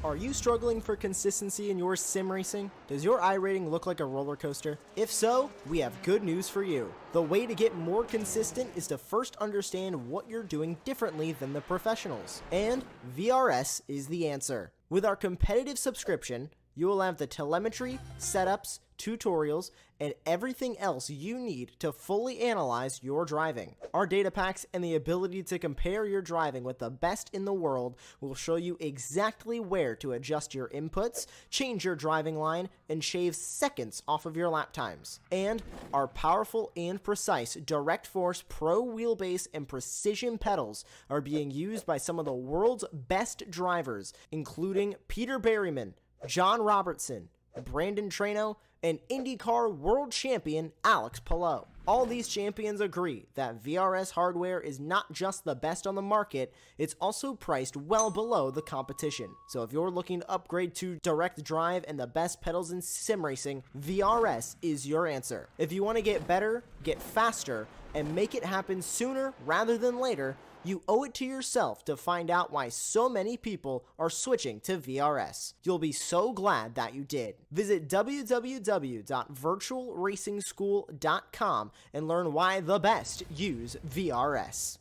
Are you struggling for consistency in your sim racing? Does your iRating look like a roller coaster? If so, we have good news for you. The way to get more consistent is to first understand what you're doing differently than the professionals. And VRS is the answer. With our competitive subscription, you will have the telemetry, setups, tutorials, and everything else you need to fully analyze your driving. Our data packs and the ability to compare your driving with the best in the world will show you exactly where to adjust your inputs, change your driving line, and shave seconds off of your lap times. And our powerful and precise Direct Force Pro wheelbase and precision pedals are being used by some of the world's best drivers, including Peter Berryman, John Robertson, Brandon Trano, and IndyCar World Champion Alex Palou. All these champions agree that VRS hardware is not just the best on the market, it's also priced well below the competition. So if you're looking to upgrade to direct drive and the best pedals in sim racing, VRS is your answer. If you want to get better, get faster, and make it happen sooner rather than later, you owe it to yourself to find out why so many people are switching to VRS. You'll be so glad that you did. Visit www.virtualracingschool.com and learn why the best use VRS.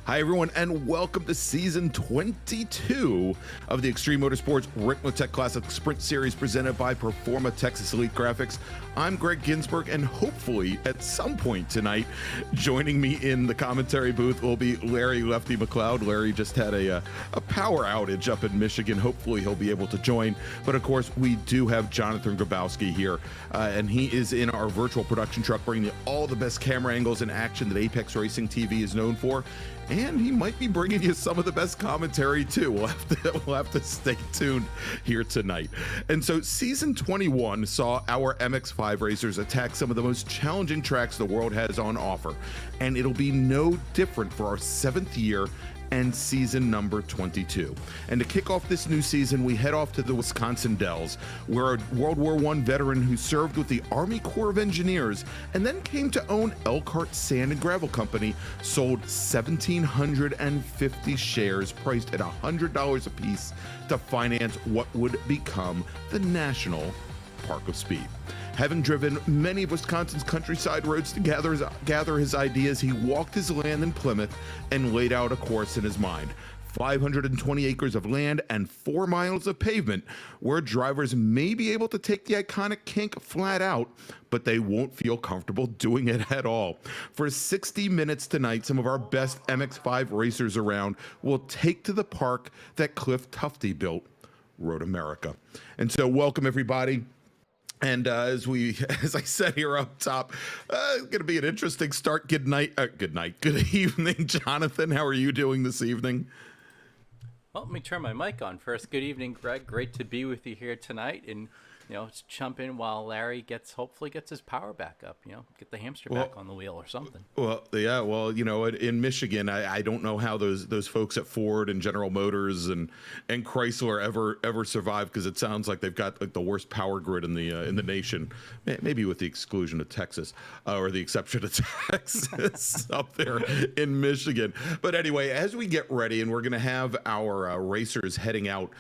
Hi everyone, and welcome to season 22 of the Extreme Motorsports Ricmotech Classic Sprint Series presented by Performa Texas Elite Graphics. I'm Greg Ginsburg, and hopefully at some point tonight, joining me in the commentary booth will be Larry Lefty McLeod. Larry just had a power outage up in Michigan. Hopefully he'll be able to join. But of course, we do have Jonathan Grabowski here, and he is in our virtual production truck bringing you all the best camera angles and action that Apex Racing TV is known for. And he might be bringing you some of the best commentary too. We'll have to stay tuned here tonight. And so season 21 saw our MX-5 racers attack some of the most challenging tracks the world has on offer. And it'll be no different for our 7th year and season number 22. And to kick off this new season, we head off to the Wisconsin Dells, where a World War I veteran who served with the Army Corps of Engineers and then came to own Elkhart Sand and Gravel Company sold 1,750 shares priced at $100 a piece to finance what would become the National Park of Speed. Having driven many of Wisconsin's countryside roads to gather his ideas, he walked his land in Plymouth and laid out a course in his mind. 520 acres of land and 4 miles of pavement where drivers may be able to take the iconic kink flat out, but they won't feel comfortable doing it at all. For 60 minutes tonight, some of our best MX-5 racers around will take to the park that Cliff Tufte built, Road America. And so welcome everybody. And as I said here up top, it's going to be an interesting start. Good evening, Jonathan. How are you doing this evening? Well, let me turn my mic on first. Good evening, Greg. Great to be with you here tonight. And just jump in while Larry hopefully gets his power back up, get the hamster back on the wheel or something. Well, yeah, well, in Michigan, I don't know how those folks at Ford and General Motors and Chrysler ever survive, because it sounds like they've got like the worst power grid in the nation, maybe with the exclusion of Texas, or the exception of Texas up there in Michigan. But anyway, as we get ready, and we're going to have our racers heading out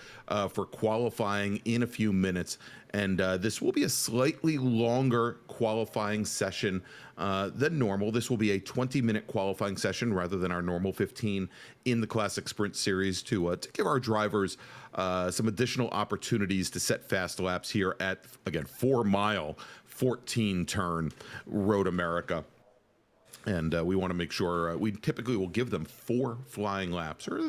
for qualifying in a few minutes. And this will be a slightly longer qualifying session than normal. This will be a 20-minute qualifying session rather than our normal 15 in the Classic Sprint Series to give our drivers some additional opportunities to set fast laps here at, again, 4-mile, 14-turn Road America. And we want to make sure we typically will give them 4 flying laps, or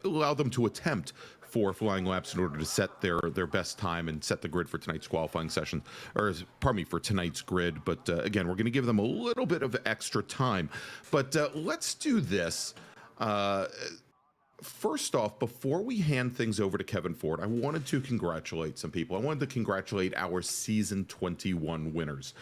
allow them to attempt 4 flying laps in order to set their best time and set the grid for tonight's qualifying session, or pardon me, for tonight's grid. But again, we're going to give them a little bit of extra time. But let's do this. First off, before we hand things over to Kevin Ford, I wanted to congratulate some people. I wanted to congratulate our Season 21 winners.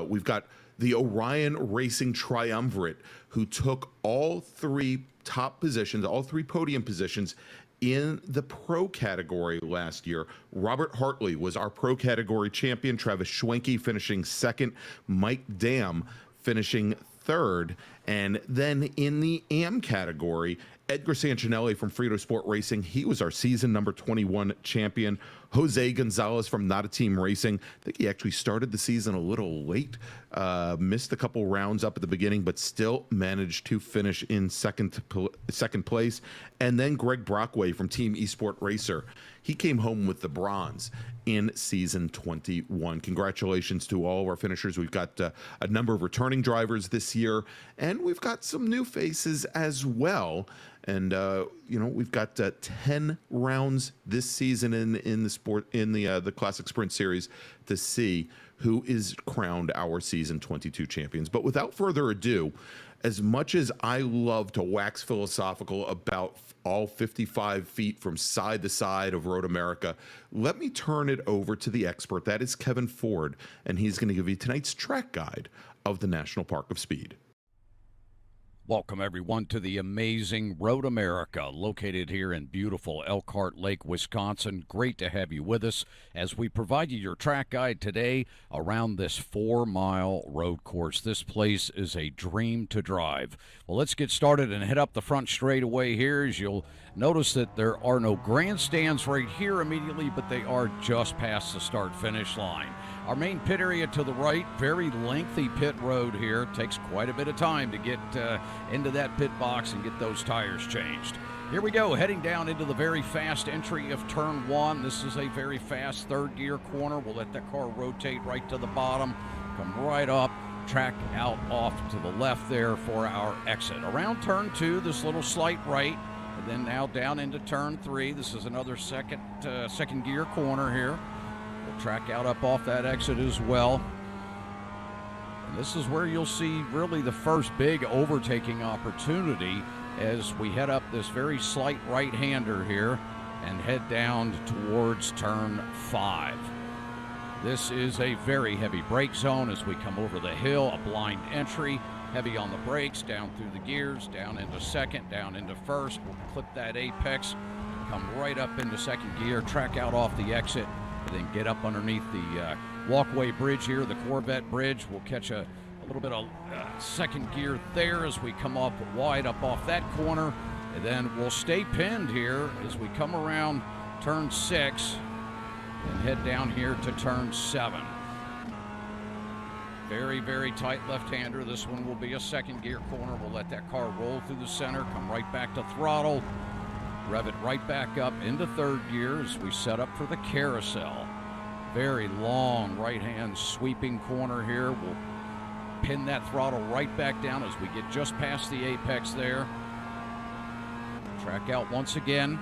We've got the Orion Racing Triumvirate, who took all 3 top positions, all 3 podium positions in the pro category last year. Robert Hartley was our pro category champion. Travis Schwenke finishing 2nd. Mike Dam finishing 3rd. And then in the AM category, Edgar Sancinelli from Frito Sport Racing, he was our season number 21 champion. Jose Gonzalez from Not a Team Racing, I think he actually started the season a little late, missed a couple rounds up at the beginning, but still managed to finish in second place. And then Greg Brockway from Team Esport Racer, he came home with the bronze in season 21. Congratulations to all of our finishers. We've got a number of returning drivers this year, and we've got some new faces as well. And we've got 10 rounds this season in the Classic Sprint Series to see who is crowned our season 22 champions. But without further ado, as much as I love to wax philosophical about all 55 feet from side to side of Road America, let me turn it over to the expert. That is Kevin Ford, and he's going to give you tonight's track guide of the National Park of Speed. Welcome, everyone, to the amazing Road America, located here in beautiful Elkhart Lake, Wisconsin. Great to have you with us as we provide you your track guide today around this 4-mile road course. This place is a dream to drive. Well, let's get started and head up the front straightaway here. As you'll notice that there are no grandstands right here immediately, but they are just past the start-finish line. Our main pit area to the right, very lengthy pit road here. Takes quite a bit of time to get into that pit box and get those tires changed. Here we go, heading down into the very fast entry of turn 1. This is a very fast 3rd gear corner. We'll let that car rotate right to the bottom, come right up, track out off to the left there for our exit. Around turn 2, this little slight right, and then now down into turn 3. This is another second gear corner here. We'll track out up off that exit as well. And this is where you'll see really the first big overtaking opportunity as we head up this very slight right-hander here and head down towards turn 5. This is a very heavy brake zone as we come over the hill, a blind entry, heavy on the brakes, down through the gears, down into 2nd, down into 1st. We'll clip that apex, come right up into 2nd gear, track out off the exit, and then get up underneath the walkway bridge here, the Corvette bridge. We'll catch a little bit of 2nd gear there as we come up wide up off that corner, and then we'll stay pinned here as we come around turn 6 and head down here to turn 7. Very, very tight left-hander. This one will be a 2nd gear corner. We'll let that car roll through the center, come right back to throttle, rev it right back up into 3rd gear as we set up for the carousel. Very long right-hand sweeping corner here. We'll pin that throttle right back down as we get just past the apex there. Track out once again.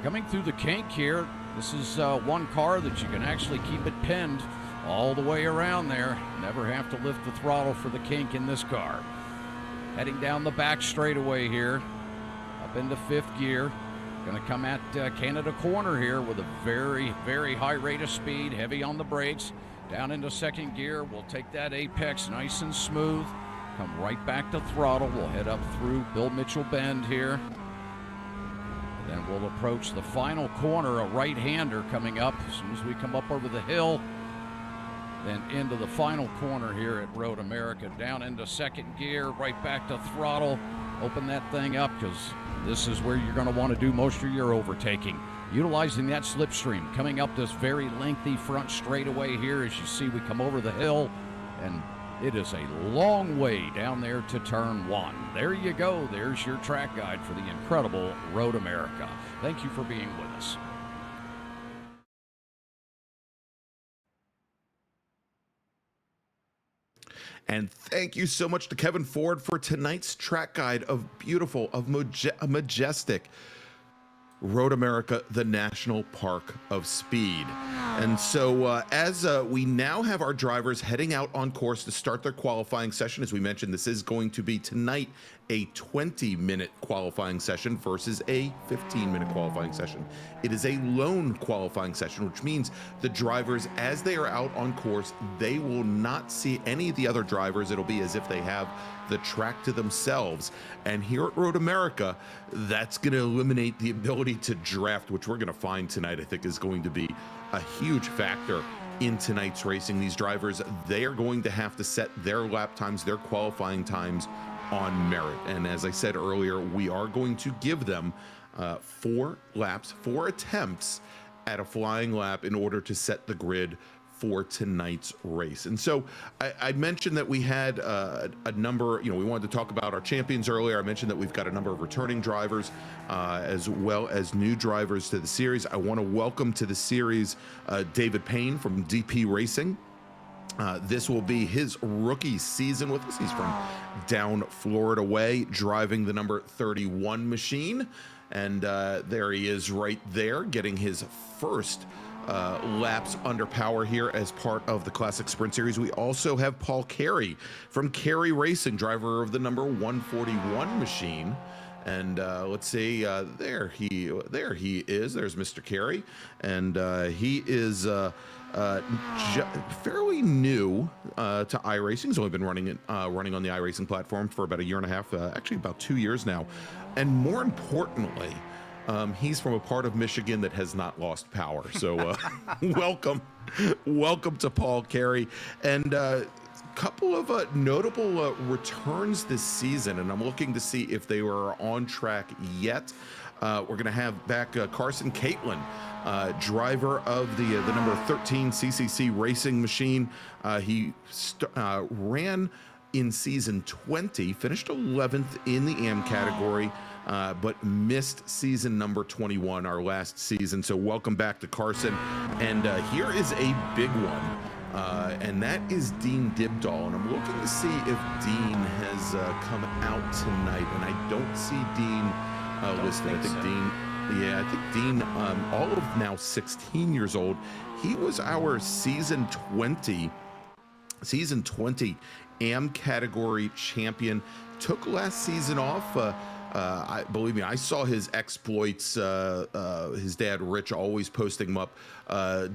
Coming through the kink here, this is one car that you can actually keep it pinned all the way around there. Never have to lift the throttle for the kink in this car. Heading down the back straightaway here, up into 5th gear. Going to come at Canada Corner here with a very, very high rate of speed, heavy on the brakes. Down into second gear. We'll take that apex nice and smooth. Come right back to throttle. We'll head up through Bill Mitchell Bend here. And then we'll approach the final corner, a right-hander coming up as soon as we come up over the hill. Then into the final corner here at Road America. Down into second gear, right back to throttle. Open that thing up because this is where you're going to want to do most of your overtaking. Utilizing that slipstream, coming up this very lengthy front straightaway here as you see we come over the hill, and it is a long way down there to turn one. There you go. There's your track guide for the incredible Road America. Thank you for being with us. And thank you so much to Kevin Ford for tonight's track guide of beautiful, of majestic Road America, the National Park of Speed. And so as we now have our drivers heading out on course to start their qualifying session, as we mentioned, this is going to be tonight a 20-minute qualifying session versus a 15-minute qualifying session. It is a lone qualifying session, which means the drivers, as they are out on course, they will not see any of the other drivers. It'll be as if they have the track to themselves. And here at Road America, that's going to eliminate the ability to draft, which we're going to find tonight, I think, is going to be a huge factor in tonight's racing. These drivers, they are going to have to set their lap times, their qualifying times on merit. And as I said earlier, we are going to give them 4 laps, 4 attempts at a flying lap in order to set the grid for tonight's race. And so I mentioned that we had a number, we wanted to talk about our champions earlier. I mentioned that we've got a number of returning drivers as well as new drivers to the series. I want to welcome to the series David Payne from DP Racing. This will be his rookie season with us. He's from down Florida way, driving the number 31 machine. And there he is right there, getting his first laps under power here as part of the Classic Sprint Series. We also have Paul Carey from Carey Racing, driver of the number 141 machine. And let's see, there he is. There's Mr. Carey, and he is fairly new to iRacing. He's only been running on the iRacing platform for about a year and a half, actually about 2 years now. And more importantly, he's from a part of Michigan that has not lost power. So welcome to Paul Carey. And couple of notable returns this season, and I'm looking to see if they were on track yet. We're going to have back Carson Catlin, driver of the number 13 CCC racing machine. He ran in season 20, finished 11th in the AM category, but missed season number 21, our last season. So welcome back to Carson. And here is a big one. And that is Dean Dibdahl, and I'm looking to see if Dean has come out tonight, and I don't see Dean listed. I think Dean, all of now 16 years old. He was our season 20 AM category champion. Took last season off. Believe me, I saw his exploits. His dad, Rich, always posting them up.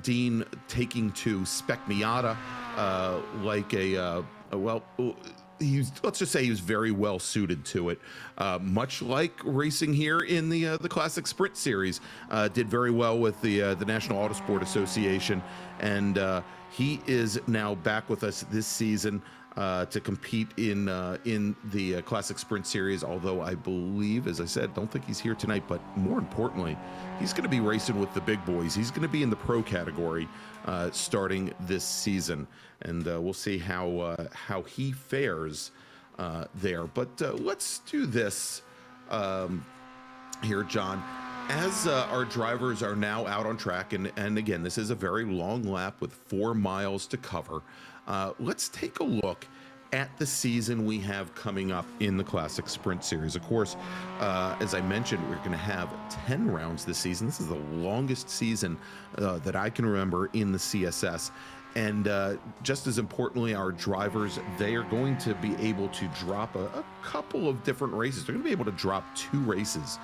Dean taking to Spec Miata like let's just say he was very well suited to it. Much like racing here in the Classic Sprint Series, did very well with the National Autosport Association, and he is now back with us this season. To compete in the Classic Sprint Series, although I believe, as I said, don't think he's here tonight, but more importantly, he's going to be racing with the big boys. He's going to be in the pro category starting this season, and we'll see how he fares there. But let's do this here, John. As our drivers are now out on track, and again, this is a very long lap with 4 miles to cover. Let's take a look at the season we have coming up in the Classic Sprint Series. Of course, as I mentioned, we're going to have 10 rounds this season. This is the longest season that I can remember in the CSS. And just as importantly, our drivers, they are going to be able to drop a couple of different races. They're going to be able to drop 2 races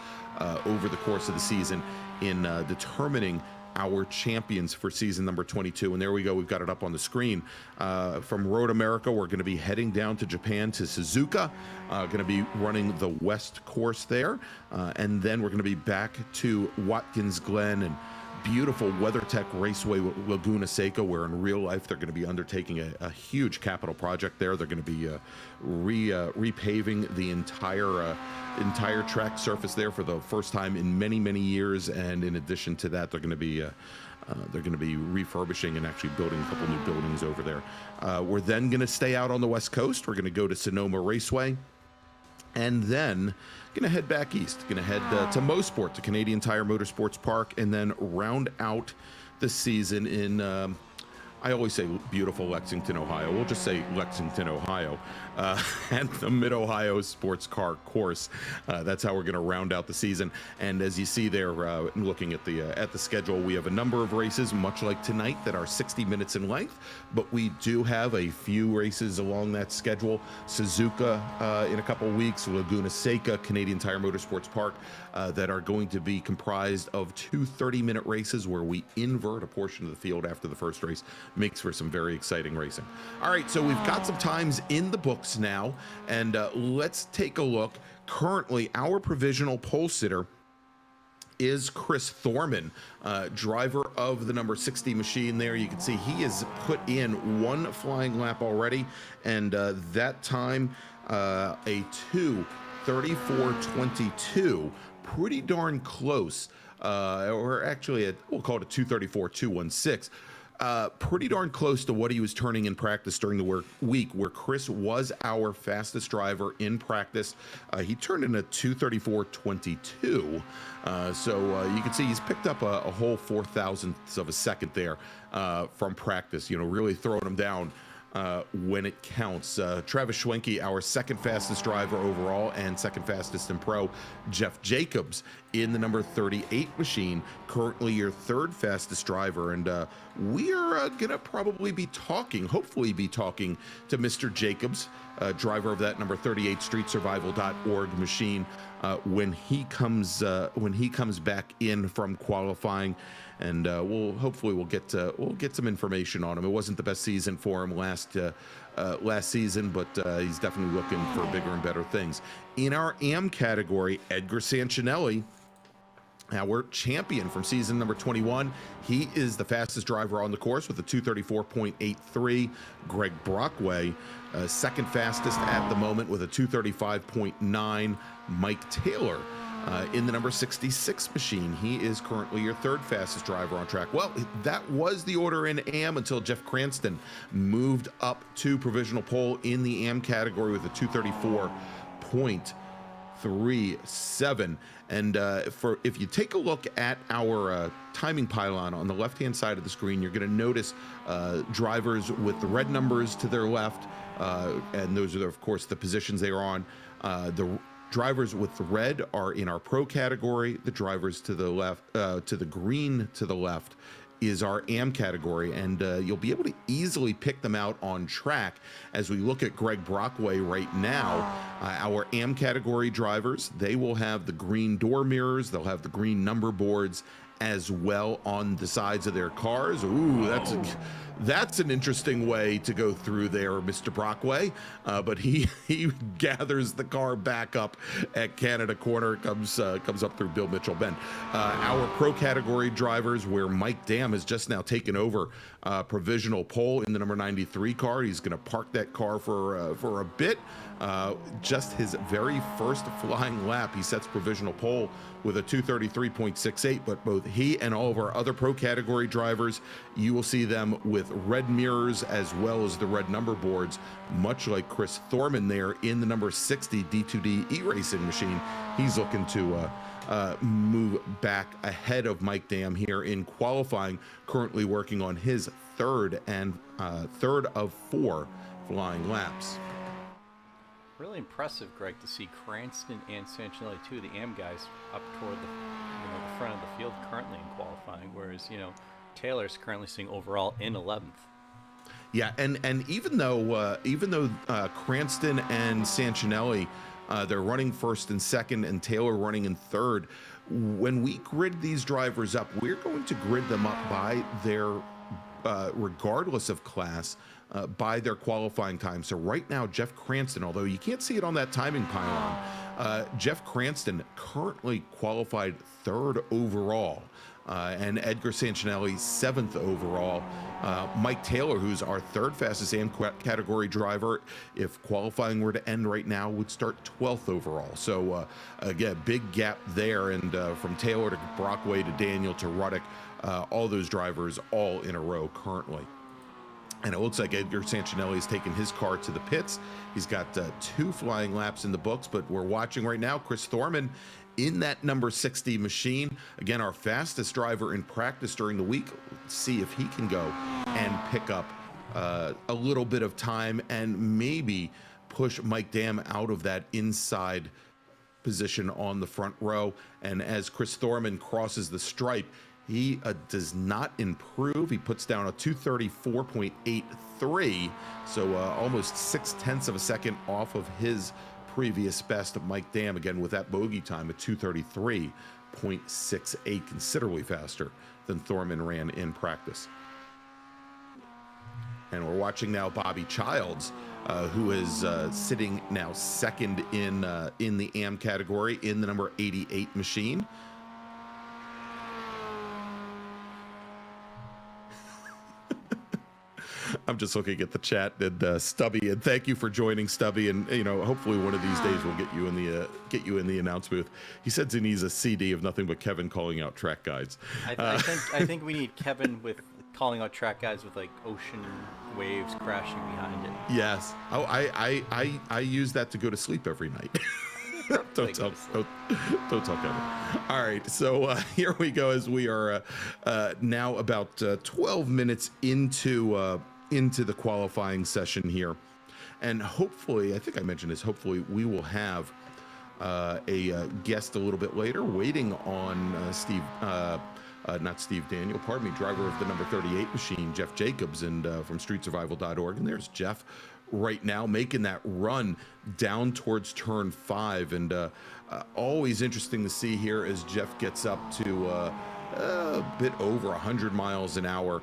over the course of the season in determining our champions for season number 22. And there we go, we've got it up on the screen. From Road America, we're going to be heading down to Japan to Suzuka, going to be running the West course there. And then we're going to be back to Watkins Glen and beautiful WeatherTech Raceway Laguna Seca, where in real life they're going to be undertaking a huge capital project there. They're going to be repaving the entire track surface there for the first time in many years. And in addition to that, they're going to be refurbishing and actually building a couple new buildings over there. We're then going to stay out on the West Coast. We're going to go to Sonoma Raceway, and then gonna head back east. Gonna head to Mosport, to Canadian Tire Motorsports Park, and then round out the season in I always say beautiful Lexington, Ohio. We'll just say Lexington, Ohio, and the Mid-Ohio Sports Car Course. That's how we're going to round out the season. And as you see there, looking at the schedule, we have a number of races, much like tonight, that are 60 minutes in length. But we do have a few races along that schedule. Suzuka in a couple weeks, Laguna Seca, Canadian Tire Motorsports Park, that are going to be comprised of 2 30-minute races where we invert a portion of the field after the first race. Makes for some very exciting racing. All right, so we've got some times in the books now, and let's take a look. Currently, our provisional pole sitter is Chris Thorman, driver of the number 60 machine there. You can see he has put in 1 flying lap already, and that time a 2:34.22, pretty darn close, or actually we'll call it a 2:34.216. Pretty darn close to what he was turning in practice during the week, where Chris was our fastest driver in practice. He turned in a 2:34.22. So you can see he's picked up a whole 0.004 of a second there from practice, really throwing him down when it counts. Travis Schwenke, our second fastest driver overall and second fastest in pro. Jeff Jacobs in the number 38 machine, currently your third fastest driver. And we are gonna probably be hopefully be talking to Mr. Jacobs, driver of that number 38 streetsurvival.org machine, when he comes back in from qualifying. And we'll get some information on him. It wasn't the best season for him last season, but he's definitely looking for bigger and better things. In our AM category, Edgar Sanchinelli, our champion from season number 21, he is the fastest driver on the course with a 2:34.83. Greg Brockway, second fastest at the moment with a 2:35.9. Mike Taylor, in the number 66 machine, he is currently your third fastest driver on track. Well, that was the order in AM until Jeff Cranston moved up to provisional pole in the AM category with a 2:34.37. And if you take a look at our timing pylon on the left-hand side of the screen, you're going to notice drivers with the red numbers to their left, and those are, of course, the positions they are on. The drivers with the red are in our pro category. The drivers to the left, to the green to the left, is our AM category, and you'll be able to easily pick them out on track. As we look at Greg Brockway right now, our AM category drivers, they will have the green door mirrors, they'll have the green number boards as well on the sides of their cars. Ooh, that's an interesting way to go through there, Mr. Brockway. But he gathers the car back up at Canada Corner, comes up through Bill Mitchell Bend. Our pro category drivers, where Mike Dam has just now taken over provisional pole in the number 93 car. He's going to park that car for a bit. Just his very first flying lap, he sets provisional pole with a 2:33.68. But both he and all of our other pro category drivers, you will see them with red mirrors as well as the red number boards, much like Chris Thorman there in the number 60 D2D iRacing machine. He's looking to move back ahead of Mike Dam here in qualifying, currently working on his third of 4 flying laps. Really impressive, Greg, to see Cranston and Sancinelli, two of the AM guys, up toward the front of the field currently in qualifying, whereas Taylor's currently sitting overall in 11th. Yeah, and even though Cranston and Sancinelli, they're running first and second, and Taylor running in third, when we grid these drivers up, we're going to grid them up by their regardless of class, by their qualifying time. So right now, Jeff Cranston, although you can't see it on that timing pylon, Jeff Cranston currently qualified third overall, and Edgar Sancinelli 7th overall. Mike Taylor, who's our third fastest AM category driver, if qualifying were to end right now, would start 12th overall. So again, big gap there, and from Taylor to Brockway to Daniel to Ruddick, all those drivers all in a row currently. And it looks like Edgar Sancinelli has taken his car to the pits. He's got 2 flying laps in the books, but we're watching right now Chris Thorman in that number 60 machine. Again, our fastest driver in practice during the week. Let's see if he can go and pick up a little bit of time and maybe push Mike Dam out of that inside position on the front row. And as Chris Thorman crosses the stripe, he does not improve. He puts down a 234.83, so almost 0.6 of a second off of his previous best. Mike Dam, again, with that bogey time at 233.68, considerably faster than Thorman ran in practice. And we're watching now Bobby Childs, who is sitting now second in the AM category in the number 88 machine. I'm just looking at the chat, and Stubby, and thank you for joining, Stubby, and hopefully one of these days we'll get you in the announce booth. He said he needs a CD of nothing but Kevin calling out track guides. I think we need Kevin with calling out track guides with like ocean waves crashing behind it. Yes. Oh, I use that to go to sleep every night. Don't tell Kevin. All right, so here we go as we are now about 12 minutes into the qualifying session here, and hopefully, I think I mentioned this, hopefully we will have a guest a little bit later waiting on not Steve Daniel, pardon me, driver of the number 38 machine, Jeff Jacobs, and from streetsurvival.org, and there's Jeff right now making that run down towards turn 5, and always interesting to see here as Jeff gets up to a bit over 100 miles an hour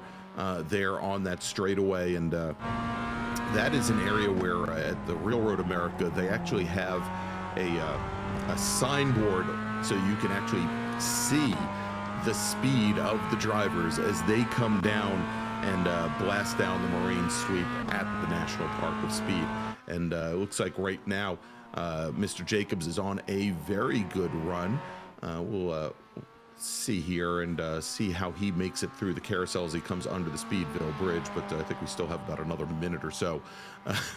there on that straightaway, and that is an area where at the Real Road America they actually have a signboard so you can actually see the speed of the drivers as they come down and blast down the marine sweep at the National Park with speed. And it looks like right now Mr. Jacobs is on a very good run. We'll see here and see how he makes it through the carousel as he comes under the Speedville Bridge, but I think we still have about another minute or so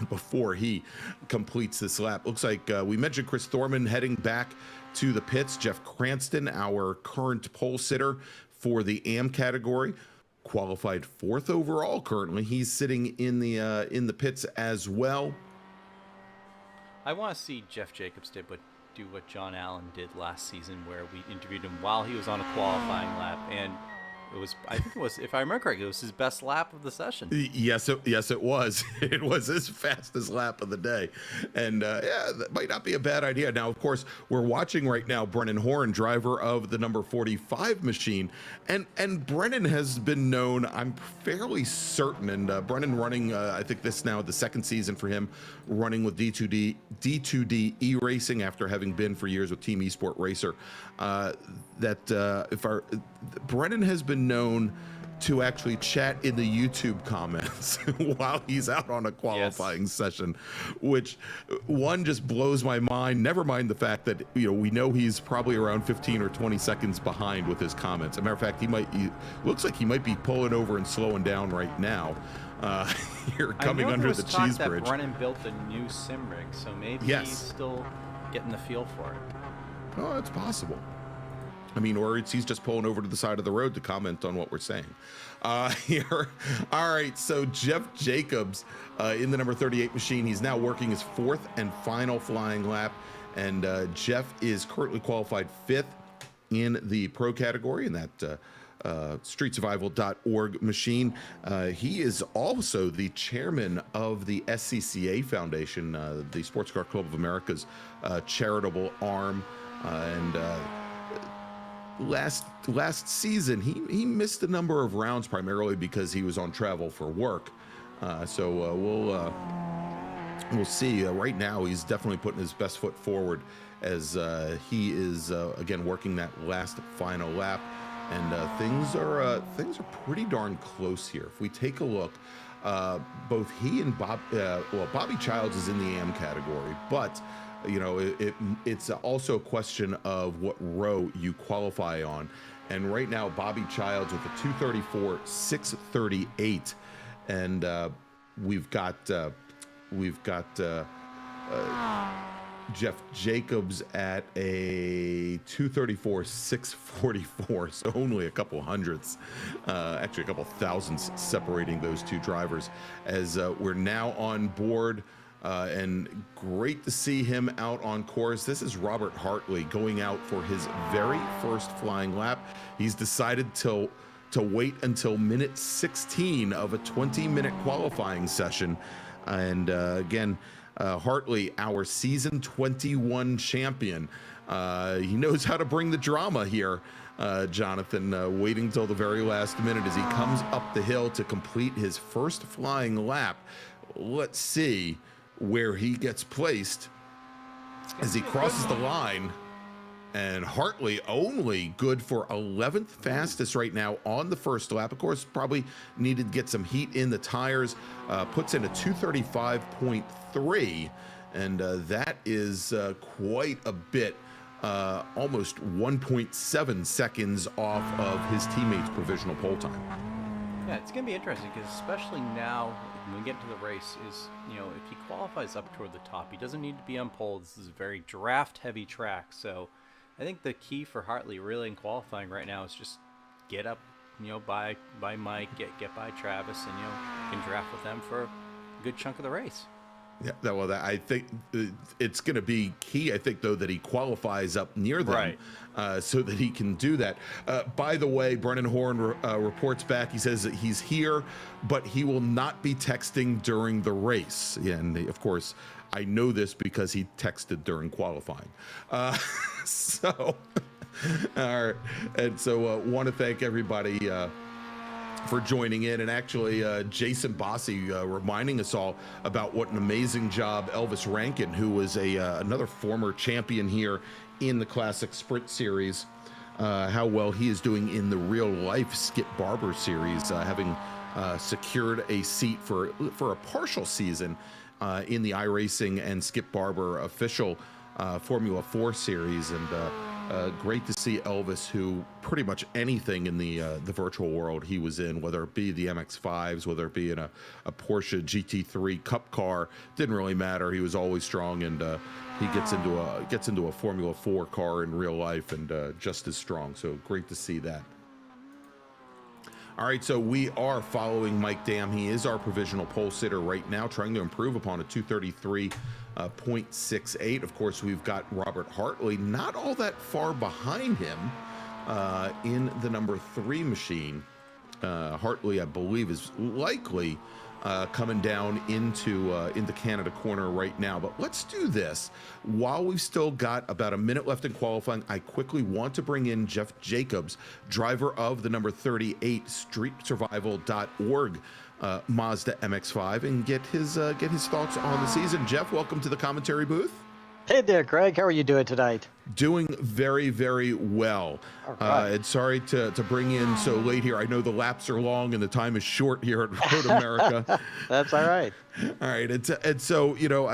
before he completes this lap. Looks like we mentioned Chris Thorman heading back to the pits. Jeff Cranston, our current pole sitter for the AM category, qualified 4th overall currently. He's sitting in the pits as well. I want to see Jeff Jacobs do what John Allen did last season, where we interviewed him while he was on a qualifying lap, and I think it was, if I remember correctly, it was his best lap of the session. Yes, it was. It was his fastest lap of the day, and yeah, that might not be a bad idea. Now, of course, we're watching right now Brennan Horn, driver of the number 45 machine, and Brennan has been known, I'm fairly certain, and Brennan running, I think this now the second season for him, running with D2D iRacing after having been for years with Team Esport Racer. Brennan has been known to actually chat in the YouTube comments while he's out on a qualifying session, which one just blows my mind. Never mind the fact that we know he's probably around 15 or 20 seconds behind with his comments. As a matter of fact, he looks like he might be pulling over and slowing down right now. Here coming under the cheese bridge. Brennan built a new sim rig, so maybe he's still getting the feel for it. Oh, it's possible. I mean, or he's just pulling over to the side of the road to comment on what we're saying here. All right, so Jeff Jacobs in the number 38 machine. He's now working his 4th and final flying lap, and Jeff is currently qualified 5th in the pro category in that streetsurvival.org machine. He is also the chairman of the SCCA Foundation, the Sports Car Club of America's charitable arm, and last season he missed a number of rounds primarily because he was on travel for work. So we'll see. Right now he's definitely putting his best foot forward as he is again working that last final lap, and things are pretty darn close here. If we take a look, both he and Bobby Childs is in the AM category, but you know, it's also a question of what row you qualify on. And right now, Bobby Childs with a 234.638, and we've got Jeff Jacobs at a 234.644, so only a couple hundredths, actually a couple thousandths separating those two drivers, as we're now on board. And great to see him out on course. This is Robert Hartley going out for his very first flying lap. He's decided to wait until minute 16 of a 20-minute qualifying session. And again, Hartley, our season 21 champion. He knows how to bring the drama here, Jonathan, waiting till the very last minute as he comes up the hill to complete his first flying lap. Let's see where he gets placed as he crosses the line. And Hartley only good for 11th fastest right now on the first lap. Of course, probably needed to get some heat in the tires. Puts in a 235.3, and that is quite a bit, almost 1.7 seconds off of his teammates' provisional pole time. Yeah, it's going to be interesting because especially now when we get into the race is, you know, if he qualifies up toward the top, he doesn't need to be on pole. This is a very draft-heavy track, so I think the key for Hartley really in qualifying right now is just get up, you know, by Mike, get by Travis, and, you know, you can draft with them for a good chunk of the race. Yeah, well, I think it's going to be key, I think, though, that he qualifies up near them, right, so that he can do that. By the way, Brennan Horn reports back. He says that he's here, but he will not be texting during the race. Yeah, and of course, I know this because he texted during qualifying. So, all right. And so want to thank everybody for joining in, and actually Jason Bossi reminding us all about what an amazing job Elvis Rankin, who was another former champion here in the Classic Sprint Series, how well he is doing in the real life Skip Barber Series, having secured a seat for a partial season in the iRacing and Skip Barber official Formula 4 series. And great to see Elvis, who pretty much anything in the virtual world he was in, whether it be the MX-5s, whether it be in a Porsche GT3 Cup car, didn't really matter. He was always strong, and he gets into a Formula 4 car in real life, and just as strong. So great to see that. All right, so we are following Mike Dam. He is our provisional pole sitter right now, trying to improve upon a 233.68. Of course, we've got Robert Hartley not all that far behind him in the number 3 machine. Hartley, I believe, is likely coming down into Canada corner right now. But let's do this. While we've still got about a minute left in qualifying, I quickly want to bring in Jeff Jacobs, driver of the number 38 streetsurvival.org Mazda MX-5, and get his thoughts on the season. Jeff, welcome to the commentary booth. Hey there, Greg. How are you doing tonight? Doing very, very well. Right. And sorry to bring in so late here. I know the laps are long and the time is short here at Road America. That's all right. All right. And so, you know,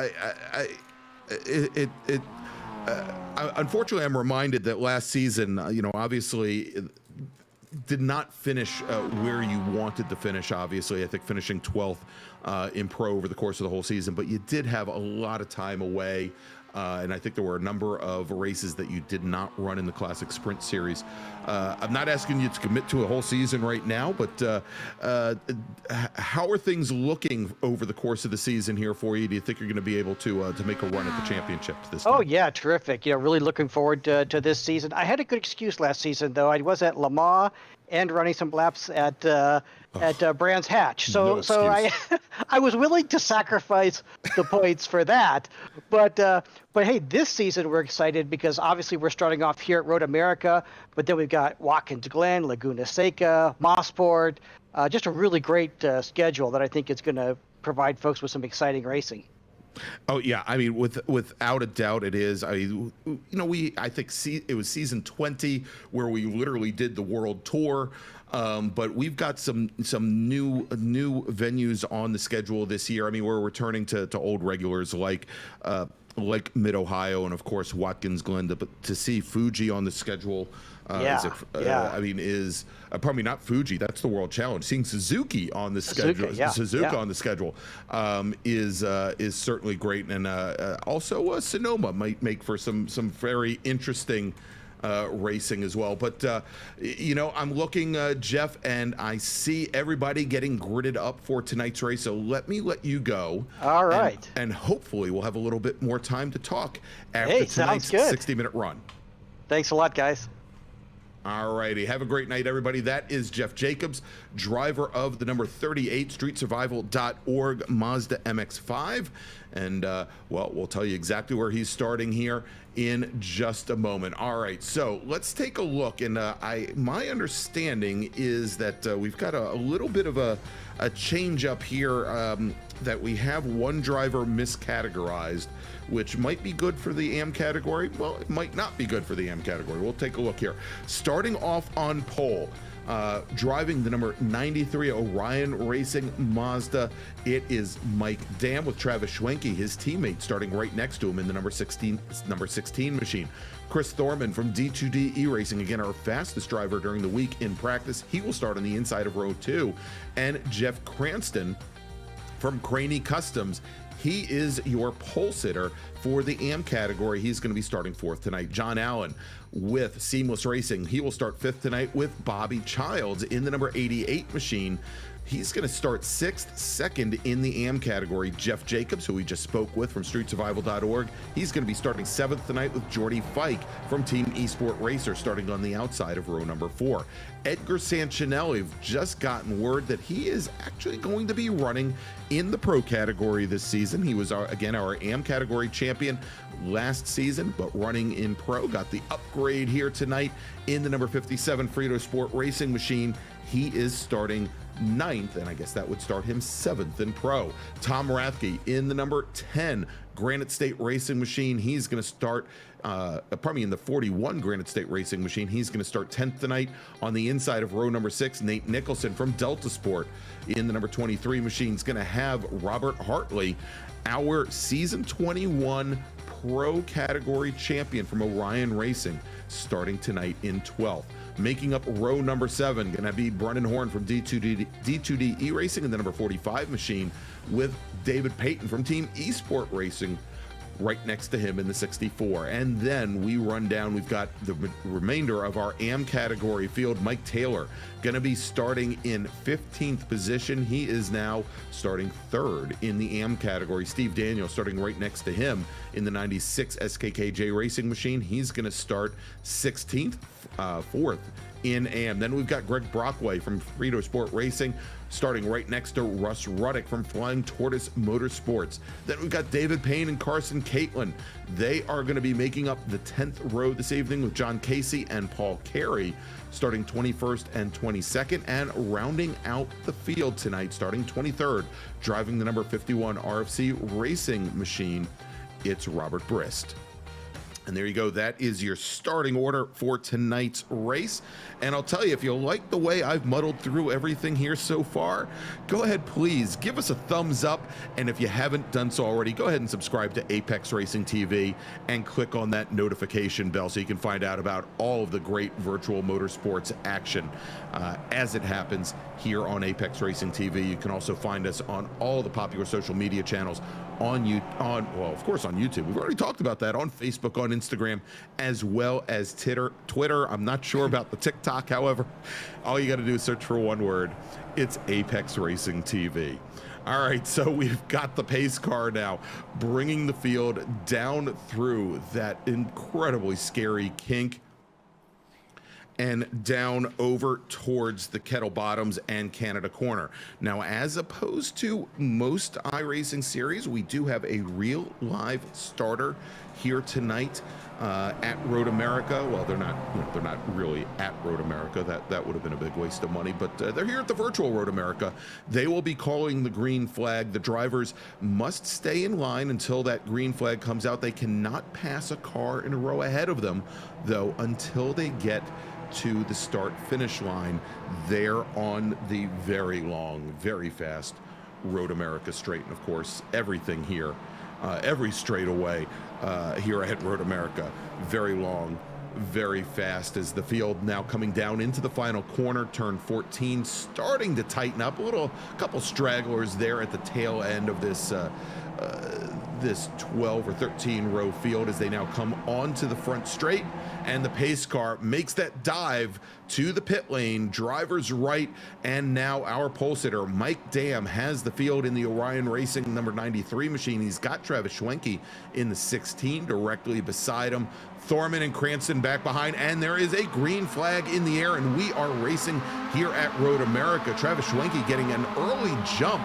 unfortunately, I'm reminded that last season, you know, obviously did not finish where you wanted to finish. Obviously, I think finishing 12th in pro over the course of the whole season, but you did have a lot of time away. And I think there were a number of races that you did not run in the Classic Sprint Series. I'm not asking you to commit to a whole season right now, but how are things looking over the course of the season here for you? Do you think you're going to be able to make a run at the championship this time? Oh yeah, terrific. Really looking forward to this season. I had a good excuse last season though. I was at Le Mans and running some laps at Brands Hatch. So No so I was willing to sacrifice the points for that. But hey, this season we're excited because obviously we're starting off here at Road America, but then we've got Watkins Glen, Laguna Seca, Mossport, just a really great schedule that I think is going to provide folks with some exciting racing. Oh yeah, I mean, without a doubt, it is. I think it was season 20 where we literally did the world tour, but we've got some new venues on the schedule this year. I mean, we're returning to old regulars like Mid Ohio and of course Watkins Glen, but to see Fuji on the schedule. I mean, is probably not Fuji. That's the World Challenge. Seeing Suzuki on the schedule, on the schedule, is certainly great, and also Sonoma might make for some very interesting racing as well. But I'm looking, Jeff, and I see everybody getting gridded up for tonight's race. So let me let you go. All right. And hopefully we'll have a little bit more time to talk after tonight's 60-minute run. Thanks a lot, guys. All righty. Have a great night, everybody. That is Jeff Jacobs, driver of the number 38 streetsurvival.org Mazda MX-5. And, we'll tell you exactly where he's starting here in just a moment. All right, so let's take a look. And my understanding is that we've got a little bit of a change up here, that we have one driver miscategorized, which might be good for the AM category. Well, it might not be good for the AM category. We'll take a look here. Starting off on pole, driving the number 93 Orion Racing Mazda, it is Mike Dam with Travis Schwenke, his teammate, starting right next to him in the number 16 machine. Chris Thorman from D2D E-Racing, again, our fastest driver during the week in practice. He will start on the inside of row 2. And Jeff Cranston from Craney Customs, he is your pole sitter for the AM category. He's going to be starting 4th tonight. John Allen with Seamless Racing, he will start 5th tonight with Bobby Childs in the number 88 machine. He's going to start 6th, 2nd in the AM category. Jeff Jacobs, who we just spoke with from streetsurvival.org, he's going to be starting 7th tonight with Jordy Fike from Team Esport Racer, starting on the outside of row number 4. Edgar Sanchinelli, we've just gotten word that he is actually going to be running in the pro category this season. He was, our AM category champion last season, but running in pro. Got the upgrade here tonight in the number 57 Frito Sport Racing machine. He is starting 9th, and I guess that would start him 7th in pro. Tom Rathke in the number 10 Granite State Racing machine. He's going to start, in the 41 Granite State Racing machine. He's going to start 10th tonight. On the inside of row number 6, Nate Nicholson from Delta Sport in the number 23 machine is going to have Robert Hartley, our season 21 pro category champion from Orion Racing, starting tonight in 12th. Making up row number 7, going to be Brennan Horn from D2D E-Racing in the number 45 machine, with David Payton from Team Esport Racing right next to him in the 64. And then we run down, we've got the remainder of our AM category field. Mike Taylor going to be starting in 15th position. He is now starting 3rd in the AM category. Steve Daniel starting right next to him in the 96 SKKJ Racing machine. He's going to start 16th, 4th in AM. Then we've got Greg Brockway from Frito Sport Racing, starting right next to Russ Ruddick from Flying Tortoise Motorsports. Then we've got David Payne and Carson Caitlin. They are going to be making up the 10th row this evening with John Casey and Paul Carey, starting 21st and 22nd. And rounding out the field tonight, starting 23rd, driving the number 51 RFC Racing machine, it's Robert Brist. And there you go. That is your starting order for tonight's race. And I'll tell you, if you like the way I've muddled through everything here so far, go ahead, please give us a thumbs up. And if you haven't done so already, go ahead and subscribe to Apex Racing TV and click on that notification bell so you can find out about all of the great virtual motorsports action as it happens here on Apex Racing TV. You can also find us on all the popular social media channels well, of course, on YouTube. We've already talked about that, on Facebook, on Instagram, as well as Twitter. I'm not sure about the TikTok, however. All you got to do is search for one word. It's Apex Racing TV. All right, so we've got the pace car now bringing the field down through that incredibly scary kink and down over towards the Kettle Bottoms and Canada Corner. Now, as opposed to most iRacing series, we do have a real live starter here tonight at Road America. Well, they're not really at Road America. That would have been a big waste of money, but they're here at the virtual Road America. They will be calling the green flag. The drivers must stay in line until that green flag comes out. They cannot pass a car in a row ahead of them, though, until they get to the start finish line there on the very long, very fast Road America straight. And of course, everything here, every straightaway here at Road America, very long, very fast, as the field now coming down into the final corner, turn 14, starting to tighten up. Couple stragglers there at the tail end of this this 12 or 13 row field as they now come onto the front straight, and the pace car makes that dive to the pit lane, driver's right, and now our pole sitter Mike Dam has the field in the Orion Racing number 93 machine. He's got Travis Schwenke in the 16 directly beside him. Thorman and Cranston back behind, and there is a green flag in the air, and we are racing here at Road America. Travis Schwenke getting an early jump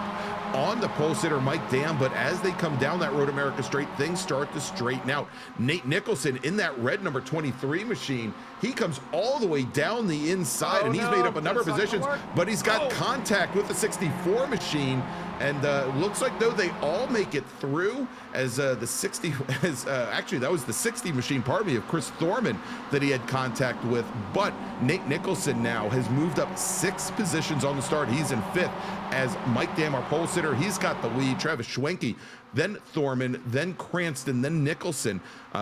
on the pole sitter Mike Dam, but as they come down that Road America straight, things start to straighten out. Nate Nicholson in that red number 23 machine, he comes all the way down the inside, and he's made up a number of positions, but he's got contact with the 64 machine, and looks like though they all make it through as the 60, actually that was the 60 machine, pardon me, of Chris Thorman that he had contact with, but Nate Nicholson now has moved up 6 positions on the start. He's in 5th as Mike Dam, our pole sitter, he's got the lead. Travis Schwenke, then Thorman, then Cranston, then Nicholson.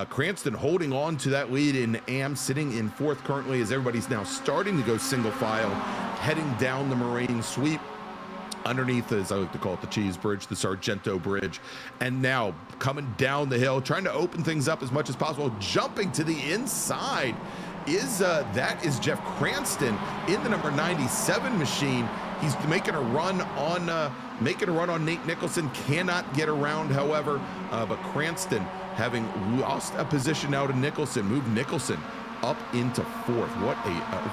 Cranston holding on to that lead in AM, sitting in 4th currently as everybody's now starting to go single file, heading down the Moraine Sweep underneath, as I like to call it, the Cheese Bridge, the Sargento Bridge, and now coming down the hill, trying to open things up as much as possible, jumping to the inside that is Jeff Cranston in the number 97 machine. He's making a run on Nate Nicholson, cannot get around, however, but Cranston, having lost a position now to Nicholson, moved Nicholson up into 4th.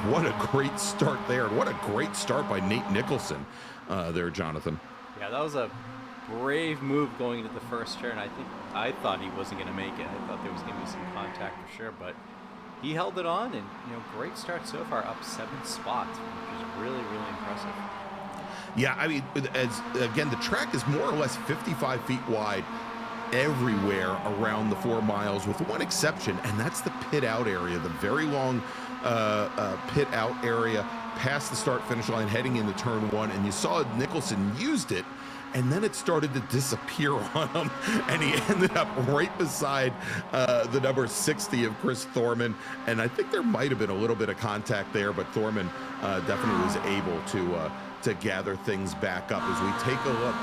What a great start there. What a great start by Nate Nicholson there, Jonathan. Yeah, that was a brave move going into the first turn. I thought he wasn't going to make it. I thought there was going to be some contact for sure, but he held it on, and great start so far, up 7 spots, which is really, really impressive. Yeah, I mean, again, the track is more or less 55 feet wide everywhere around the 4 miles, with one exception, and that's the pit out area, the very long pit out area past the start finish line heading into turn 1, and you saw Nicholson used it, and then it started to disappear on him, and he ended up right beside the number 60 of Chris Thorman, and I think there might have been a little bit of contact there, but Thorman definitely was able to gather things back up. As we take a look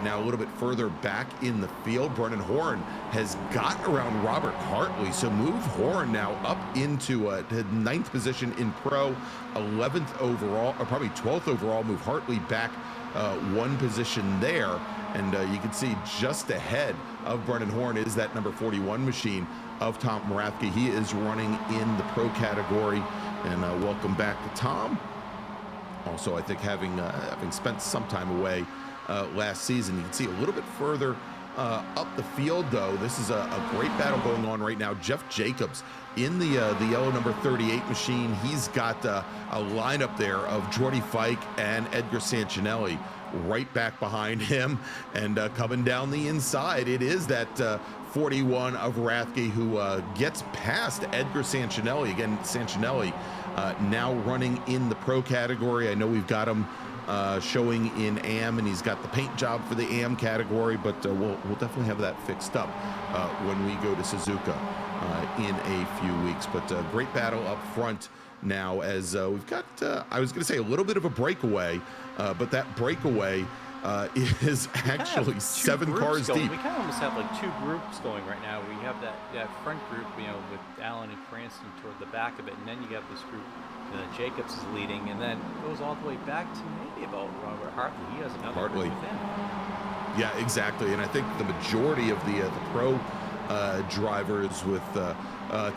now a little bit further back in the field, Brennan Horn has gotten around Robert Hartley, so move Horn now up into 9th position in pro, 11th overall, or probably 12th overall, move Hartley back 1 position there, and you can see just ahead of Brennan Horn is that number 41 machine of Tom Morathke. He is running in the pro category, and welcome back to Tom. Also, I think having spent some time away last season, you can see a little bit further up the field, though, this is a great battle going on right now. Jeff Jacobs in the yellow number 38 machine. He's got a lineup there of Jordy Fike and Edgar Sancinelli right back behind him, and coming down the inside, it is that 41 of Rathke who gets past Edgar Sancinelli. Again, Sancinelli now running in the pro category. I know we've got him showing in AM, and he's got the paint job for the AM category, but we'll definitely have that fixed up when we go to Suzuka in a few weeks. But great battle up front now, as we've got, I was going to say, a little bit of a breakaway, but that breakaway is actually 7 cars deep. We kind of almost have like 2 groups going right now. We have that front group, with Allen and Cranston toward the back of it, and then you have this group Jacobs is leading, and then goes all the way back to maybe about Robert Hartley. He has another group with him. Yeah, exactly. And I think the majority of the pro drivers with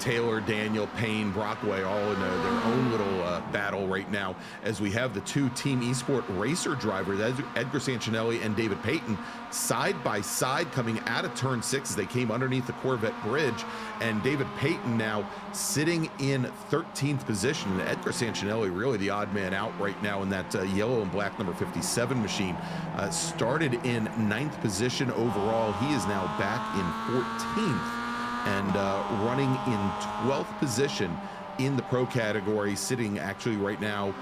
Taylor, Daniel, Payne, Brockway, all in their own little battle right now, as we have the 2 Team Esport racer drivers, Edgar Sancinelli and David Payton, side by side coming out of turn 6 as they came underneath the Corvette bridge, and David Payton now sitting in 13th position, and Edgar Sancinelli really the odd man out right now in that yellow and black number 57 machine. Started in 9th position overall. He is now back in 14th. And running in 12th position in the pro category, sitting actually right now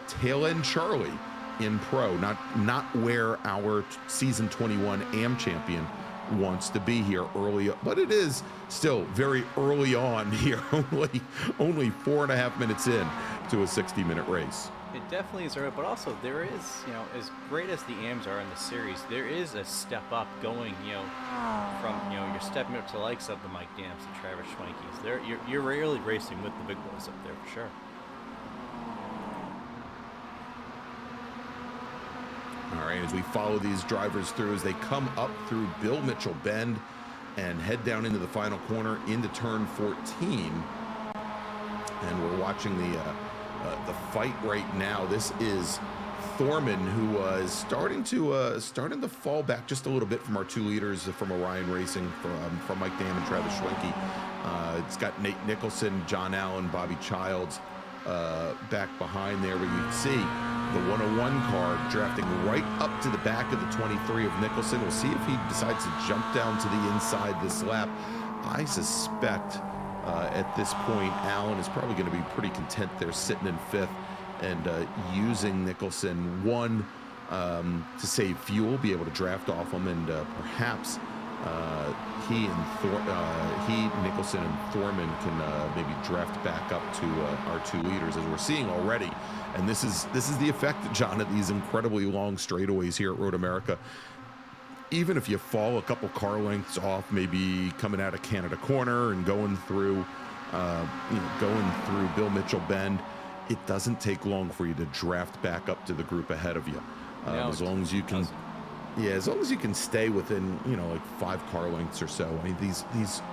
tail end Charlie in pro, not where our season 21 AM champion wants to be here early, but it is still very early on here, only 4.5 minutes in to a 60-minute race. It definitely is early, but also there is, as great as the AMs are in the series, there is a step up going, from, you're stepping up to the likes of the Mike Dams and Travis Schwenke's. You're really racing with the big boys up there for sure. All right, as we follow these drivers through, as they come up through Bill Mitchell Bend and head down into the final corner into turn 14, and we're watching the fight right now. This is Thorman, who was starting to fall back just a little bit from our 2 leaders from Orion Racing, from Mike Dam and Travis Schwenke. It's got Nate Nicholson, John Allen, Bobby Childs back behind there, where you can see the 101 car drafting right up to the back of the 23 of Nicholson. We'll see if he decides to jump down to the inside this lap. I suspect at this point, Allen is probably going to be pretty content there, sitting in 5th, and using Nicholson, to save fuel, be able to draft off him, and perhaps Nicholson and Thorman can maybe draft back up to our 2 leaders, as we're seeing already. And this is the effect, John, of these incredibly long straightaways here at Road America. Even if you fall a couple car lengths off, maybe coming out of Canada Corner and going through Bill Mitchell Bend, it doesn't take long for you to draft back up to the group ahead of you. As long as you can, as long as you can stay within, like 5 car lengths or so. I mean, these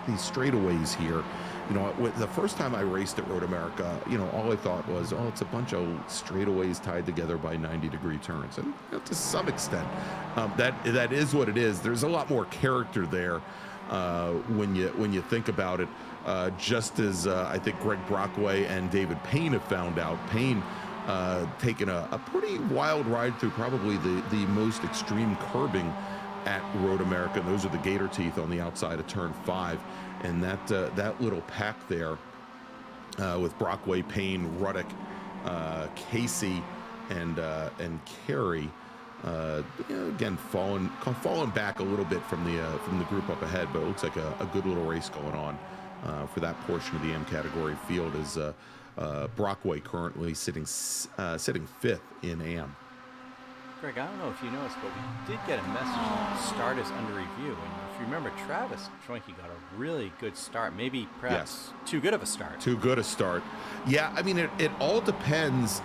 straightaways here, the first time I raced at Road America, all I thought was, oh, it's a bunch of straightaways tied together by 90-degree turns, and to some extent, that is what it is. There's a lot more character there when you think about it. Just as I think Greg Brockway and David Payne have found out. Payne taking a pretty wild ride through probably the most extreme curbing at Road America. And those are the gator teeth on the outside of turn 5. And that little pack there with Brockway, Payne, Ruddock, Casey, and Carey, again falling back a little bit from the group up ahead, but it looks like a good little race going on for that portion of the M category field, as Brockway currently sitting 5th in AM. Greg, I don't know if you noticed, but we did get a message that start is under review. And if you remember, Travis Schwenke got a really good start. Maybe perhaps too good of a start. Too good a start. Yeah, I mean, it all depends.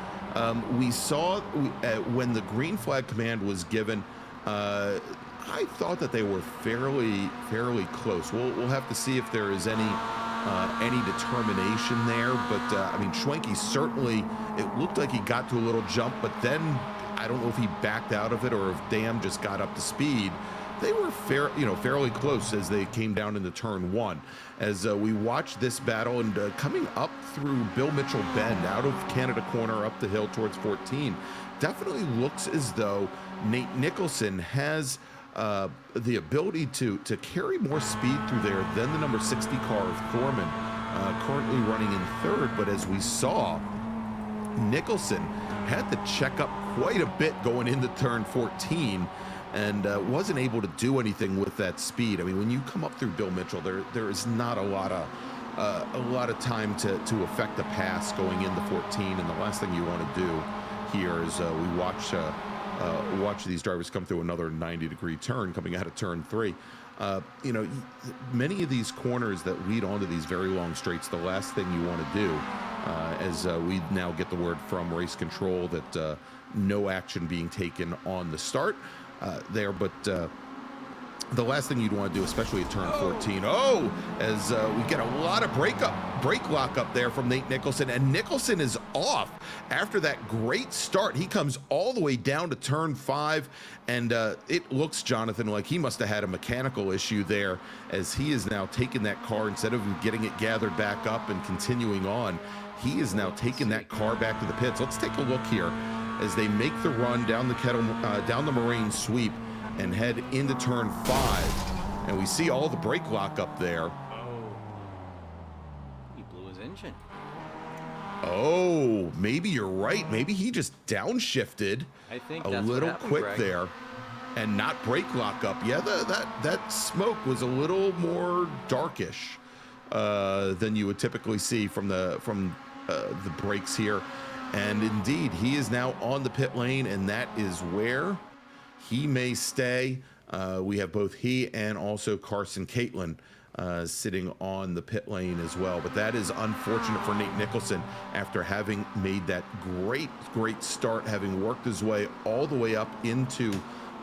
We saw when the green flag command was given, I thought that they were fairly close. We'll have to see if there is any determination there. But I mean, Schwenke certainly, it looked like he got to a little jump, but then I don't know if he backed out of it or if Dam just got up to speed they were fairly close as they came down into turn 1. As we watch this battle and coming up through Bill Mitchell Bend, out of Canada Corner, up the hill towards 14, definitely looks as though Nate Nicholson has the ability to carry more speed through there than the number 60 car of Thorman, currently running in 3rd. But as we saw, Nicholson had to check up quite a bit going into turn 14 and wasn't able to do anything with that speed. I mean, when you come up through Bill Mitchell, there is not a lot of time to affect the pass going into 14. And the last thing you want to do here is we watch these drivers come through another 90-degree turn coming out of turn 3. Many of these corners that lead onto these very long straights, the last thing you want to do, as we now get the word from race control that no action being taken on the start there, but the last thing you'd want to do, especially at turn 14, as we get a lot of brake lock up there from Nate Nicholson, and Nicholson is off after that great start. He comes all the way down to turn 5, and it looks, Jonathan, like he must have had a mechanical issue there, as he is now taking that car, instead of getting it gathered back up and continuing on, he is now taking that car back to the pits. Let's take a look here as they make the run down the Moraine sweep and head into turn 5, and we see all the brake lock up there. Oh, he blew his engine. Oh, maybe you're right. Maybe he just downshifted I think a that's what little happened, quick Greg. there, and not brake lock up. Yeah, that smoke was a little more darkish than you would typically see from the brakes here. And indeed, he is now on the pit lane, and that is where he may stay. We have both he and also Carson Catlin sitting on the pit lane as well. But that is unfortunate for Nate Nicholson after having made that great start, having worked his way all the way up into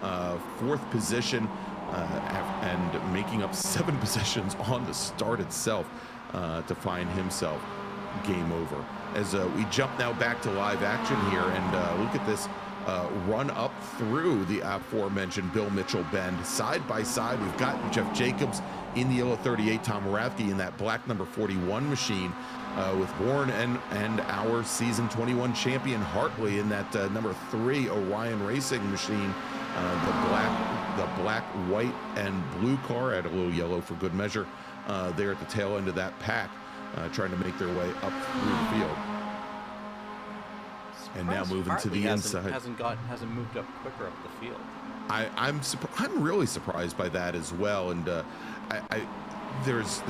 4th position and making up 7 positions on the start itself to find himself game over. As we jump now back to live action here, and look at this run up through the aforementioned Bill Mitchell Bend. Side by side, we've got Jeff Jacobs in the yellow 38, Tom Rathke in that black number 41 machine, with Warren and our season 21 champion Hartley in that number 3 Orion Racing machine. The black, white, and blue car, add a little yellow for good measure, there at the tail end of that pack, trying to make their way up through the field. And now moving to the inside. Hasn't moved up quicker up the field. I'm really surprised by that as well. And there's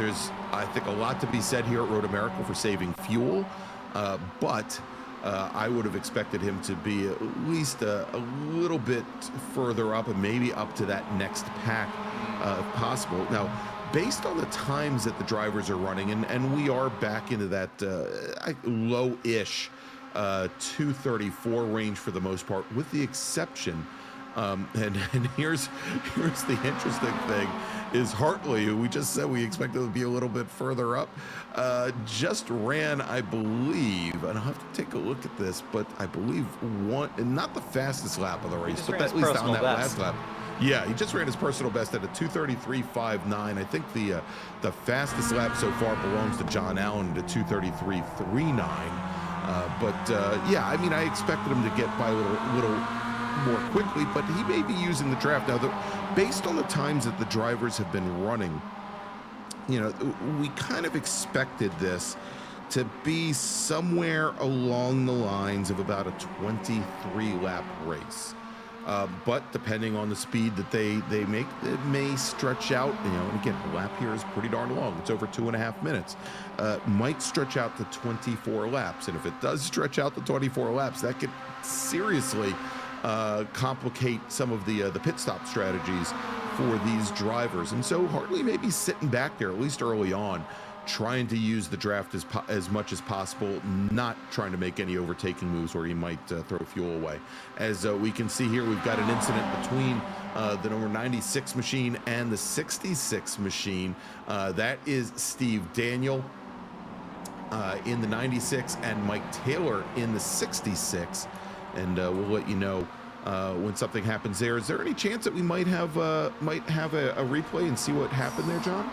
I think a lot to be said here at Road America for saving fuel, but I would have expected him to be at least a little bit further up, and maybe up to that next pack if possible. Now, based on the times that the drivers are running, and we are back into that low-ish 234 range for the most part, with the exception, and here's the interesting thing, is Hartley, who we just said we expected to be a little bit further up, just ran, I believe, and I'll have to take a look at this, but I believe not the fastest lap of the race, but at least on that last lap. Yeah, he just ran his personal best at a 2:33.59. I think the fastest lap so far belongs to John Allen at a 2:33.39. Yeah, I mean, I expected him to get by a little more quickly, but he may be using the draft. Now, based on the times that the drivers have been running, we kind of expected this to be somewhere along the lines of about a 23-lap race. But depending on the speed that they make, it may stretch out, and again, the lap here is pretty darn long. It's over 2.5 minutes. Might stretch out to 24 laps. And if it does stretch out to 24 laps, that could seriously complicate some of the pit stop strategies for these drivers. And so Hartley may be sitting back there, at least early on, trying to use the draft as much as possible, not trying to make any overtaking moves where he might throw fuel away. As we can see here, we've got an incident between the number 96 machine and the 66 machine. That is Steve Daniel in the 96 and Mike Taylor in the 66. And we'll let you know when something happens there. Is there any chance that we might have a replay and see what happened there, John? We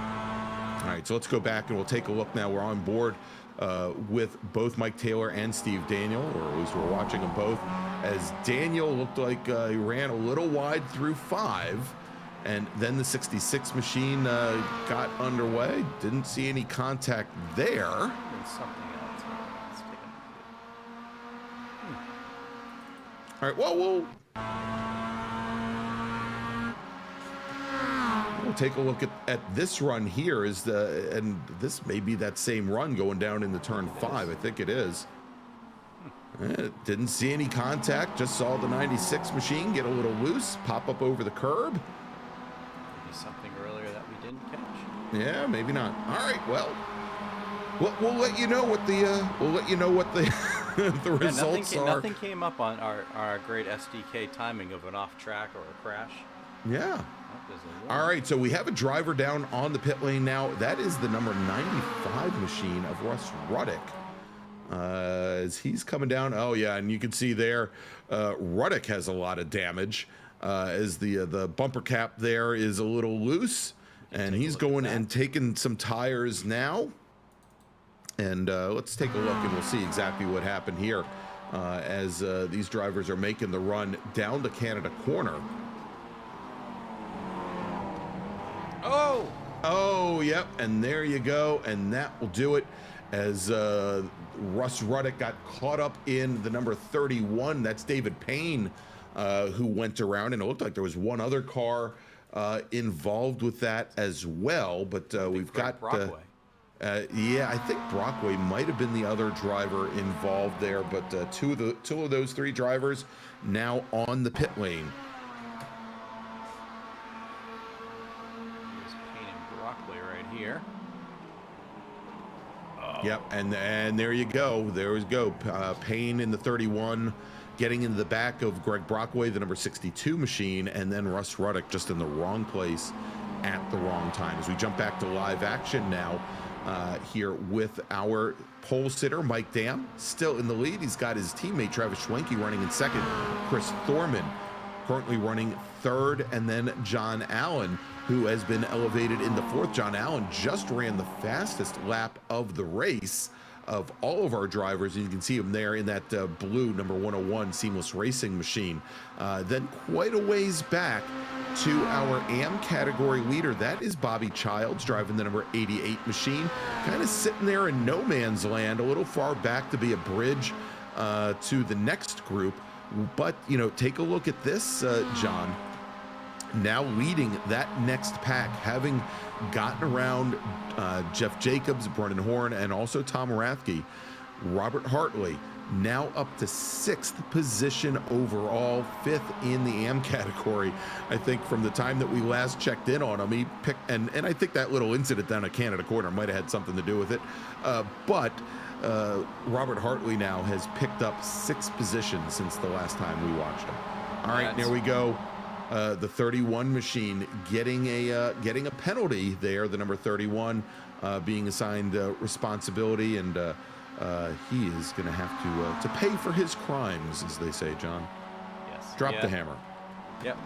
have. All right, so let's go back and we'll take a look now. We're on board with both Mike Taylor and Steve Daniel, or at least we're watching them both, as Daniel looked like he ran a little wide through 5, and then the 66 machine got underway. Didn't see any contact there. And something else. Let's take a look. All right, well, we'll take a look at this run here. And this may be that same run going down into turn 5. I think it is. Didn't see any contact, just saw the 96 machine get a little loose, pop up over the curb. Maybe something earlier that we didn't catch. Yeah, maybe not. All right, well, we'll let you know what the the results are. Nothing came up on our great SDK timing of an off track or a crash. Yeah. Oh, All right, so we have a driver down on the pit lane now. That is the number 95 machine of Russ Ruddick. As he's coming down, oh yeah, and you can see there, Ruddick has a lot of damage, as the bumper cap there is a little loose, and he's going and taking some tires now. And let's take a look and we'll see exactly what happened here, as these drivers are making the run down the Canada corner. Oh, yep, and there you go, and that will do it, as Russ Ruddick got caught up in the number 31. That's David Payne, who went around, and it looked like there was one other car involved with that as well, but we've got Brockway. yeah, I think Brockway might have been the other driver involved there, but two of those 3 drivers now on the pit lane. Here. Yep, and there you go. There we go. Payne in the 31, getting into the back of Greg Brockway, the number 62 machine, and then Russ Ruddick just in the wrong place at the wrong time. As we jump back to live action now, here with our pole sitter, Mike Dam, still in the lead. He's got his teammate Travis Schwenke running in second. Chris Thorman currently running third, and then John Allen, who has been elevated in the 4th. John Allen just ran the fastest lap of the race of all of our drivers, and you can see him there in that blue number 101 Seamless Racing machine. Then quite a ways back to our AM category leader, that is Bobby Childs driving the number 88 machine, kind of sitting there in no man's land, a little far back to be a bridge to the next group. But, you know, take a look at this, John. Now leading that next pack, having gotten around Jeff Jacobs, Brennan Horn, and also Tom Rathke. Robert Hartley now up to 6th position overall, 5th in the AM category. I think from the time that we last checked in on him, he picked, and I think that little incident down at Canada Corner might have had something to do with it. But Robert Hartley now has picked up 6 positions since the last time we watched him. All right, there we go. The 31 machine getting a penalty there. The number 31 being assigned responsibility, and he is going to have to pay for his crimes, as they say. John, Yes. Drop the hammer. Yep.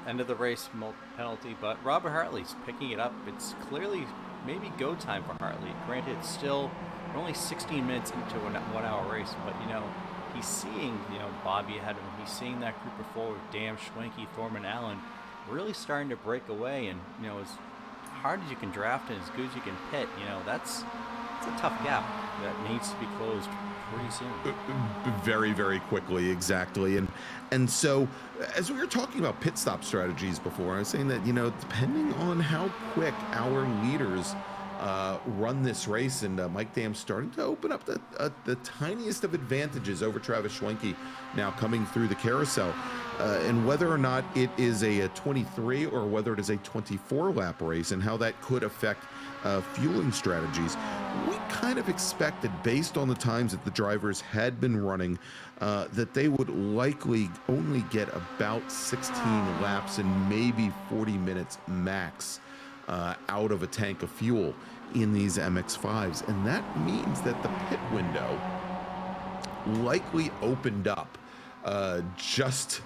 End of the race penalty, but Robert Hartley's picking it up. It's clearly maybe go time for Hartley. Granted, it's still we're only 16 minutes into a 1 hour race, but you know. He's seeing, you know, Bobby ahead of him. He's seeing that group of 4 with Dam, Schwenke, Thorman, Allen really starting to break away. And, you know, as hard as you can draft and as good as you can pit, you know, that's a tough gap that needs to be closed pretty soon. Very, very quickly, exactly. And so, as we were talking about pit stop strategies before, I was saying that, you know, depending on how quick our leaders run this race, and Mike Dam starting to open up the tiniest of advantages over Travis Schwenke now coming through the carousel, and whether or not it is a 23 or whether it is a 24 lap race and how that could affect fueling strategies. We kind of expected, based on the times that the drivers had been running, that they would likely only get about 16 laps and maybe 40 minutes max out of a tank of fuel in these MX-5s, and that means that the pit window likely opened up just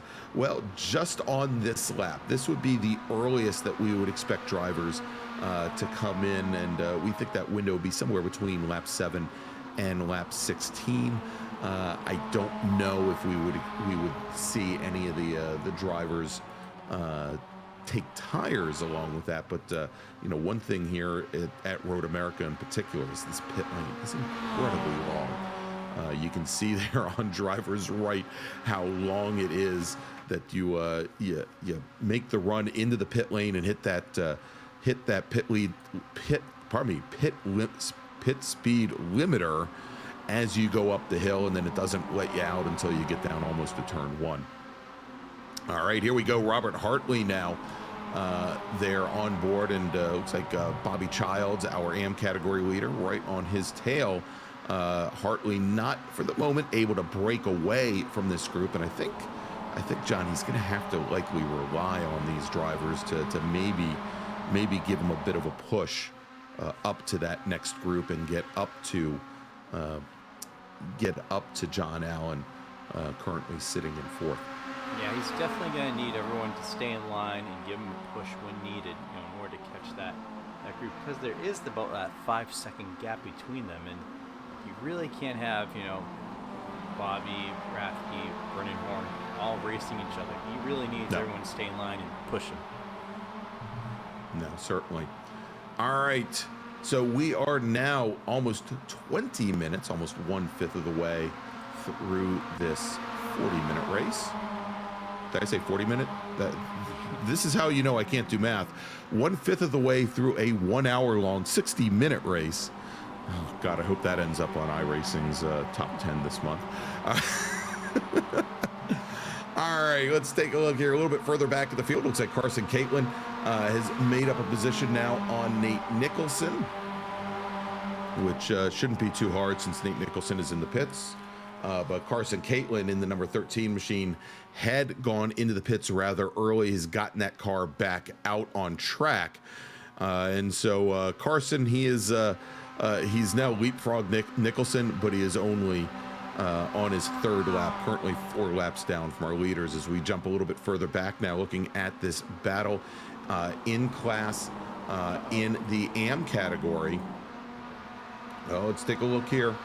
on this lap. This would be the earliest that we would expect drivers to come in, and we think that window would be somewhere between lap 7 and lap 16. I don't know if we would see any of the drivers take tires along with that, but you know, one thing here at Road America in particular is this pit lane is incredibly long. You can see there on driver's right how long it is that you make the run into the pit lane and hit that pit speed limiter as you go up the hill, and then it doesn't let you out until you get down almost to turn 1. All right, here we go. Robert Hartley now there on board, and looks like Bobby Childs, our AM category leader, right on his tail. Hartley not for the moment able to break away from this group, and I think John, he's going to have to likely rely on these drivers to maybe give him a bit of a push up to that next group and get up to John Allen, currently sitting in 4th. Yeah, he's definitely going to need everyone to stay in line and give him a push when needed, in order to catch that group, because there is about that 5-second gap between them, and you really can't have, Bobby, Rathke, Brennan Horn all racing each other. He really needs everyone to stay in line and push him. No, certainly. All right, so we are now almost 20 minutes, almost 1/5 of the way through this 40-minute race. Did I say 40-minute? This is how you know I can't do math. 1/5 of the way through a 1 hour long 60-minute race. Oh, God, I hope that ends up on iRacing's top 10 this month. All right, let's take a look here a little bit further back in the field. Looks like Carson Catlin has made up a position now on Nate Nicholson, which shouldn't be too hard since Nate Nicholson is in the pits. But Carson Catlin in the number 13 machine had gone into the pits rather early. He's gotten that car back out on track. And so Carson, he's now leapfrogged Nicholson, but he is only on his 3rd lap, currently 4 laps down from our leaders. As we jump a little bit further back now, looking at this battle in class in the AM category. Well, let's take a look here.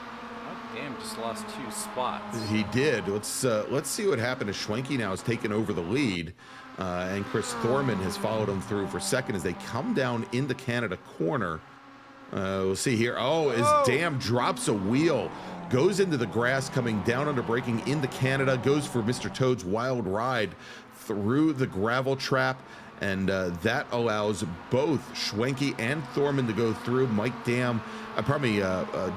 Damn, just lost 2 spots. He did. Let's see what happened as Schwenke now has taken over the lead, and Chris Thorman has followed him through for second as they come down in the Canada corner. We'll see here. As Dam drops a wheel, goes into the grass, coming down under braking into Canada, goes for Mr. Toad's wild ride through the gravel trap, and that allows both Schwenke and Thorman to go through. Mike Dam,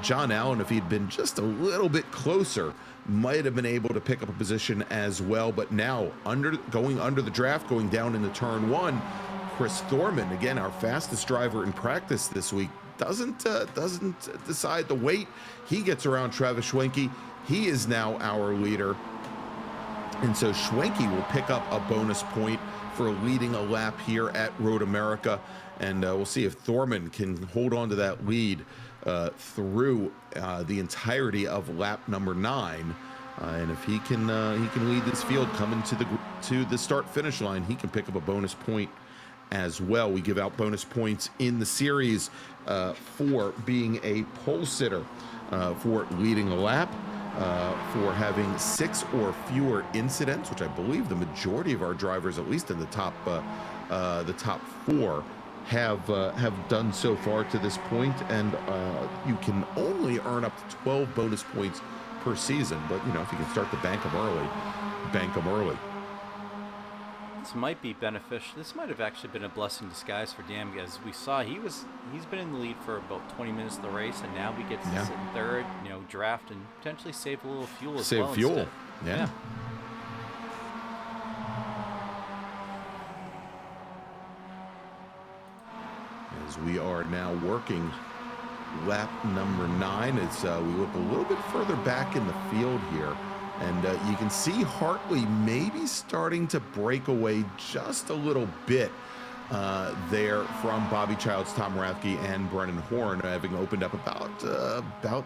John Allen, if he'd been just a little bit closer, might have been able to pick up a position as well. But now, going under the draft, going down into turn 1, Chris Thorman, again, our fastest driver in practice this week, doesn't decide to wait. He gets around Travis Schwenke. He is now our leader. And so Schwenke will pick up a bonus point for leading a lap here at Road America. And we'll see if Thorman can hold on to that lead through the entirety of lap number 9. And if he can lead this field coming to the start-finish line, he can pick up a bonus point as well. We give out bonus points in the series for being a pole sitter, for leading a lap, for having 6 or fewer incidents, which I believe the majority of our drivers, at least in the top 4, have done so far to this point. And you can only earn up to 12 bonus points per season, but if you can start to bank them early, bank them early. This might be beneficial. This might have actually been a blessing in disguise for Dan, because we saw he's been in the lead for about 20 minutes of the race, and now we get to sit in 3rd, draft and potentially save a little fuel as well. Save fuel. Instead. Yeah. As we are now working lap number 9, it's we look a little bit further back in the field here. And you can see Hartley maybe starting to break away just a little bit there from Bobby Childs, Tom Rathke, and Brennan Horn, having opened up about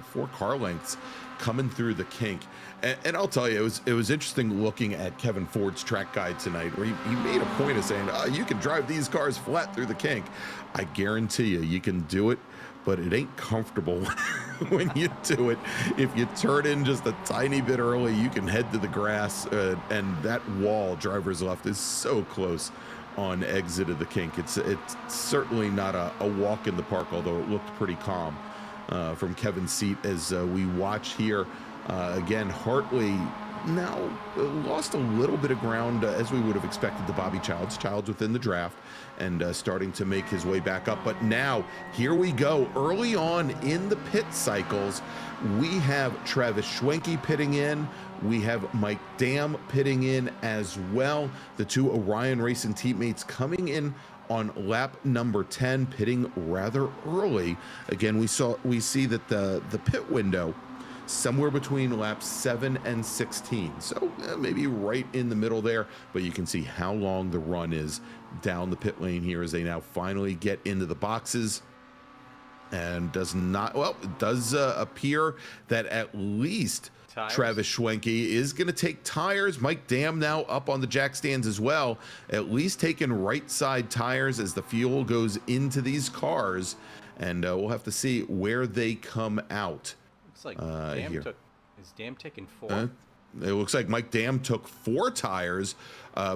4 car lengths coming through the kink. And I'll tell you, it was interesting looking at Kevin Ford's track guide tonight, where he made a point of saying, you can drive these cars flat through the kink. I guarantee you can do it, but it ain't comfortable when you do it. If you turn in just a tiny bit early, you can head to the grass, and that wall, driver's left, is so close on exit of the kink. It's certainly not a walk in the park, although it looked pretty calm from Kevin's seat as we watch here. Again, Hartley now lost a little bit of ground, as we would have expected to Bobby Childs. Childs within the draft and starting to make his way back up. But now, here we go. Early on in the pit cycles, we have Travis Schwenke pitting in. We have Mike Dam pitting in as well. The 2 Orion Racing teammates coming in on lap number 10, pitting rather early. Again, we see that the pit window somewhere between laps 7 and 16. So maybe right in the middle there, but you can see how long the run is down the pit lane here as they now finally get into the boxes. And it does appear that at least Travis Schwenke is going to take tires. Mike Dam now up on the jack stands as well, at least taking right side tires as the fuel goes into these cars. And we'll have to see where they come out. Looks like Dam taking 4? It looks like Mike Dam took 4 tires,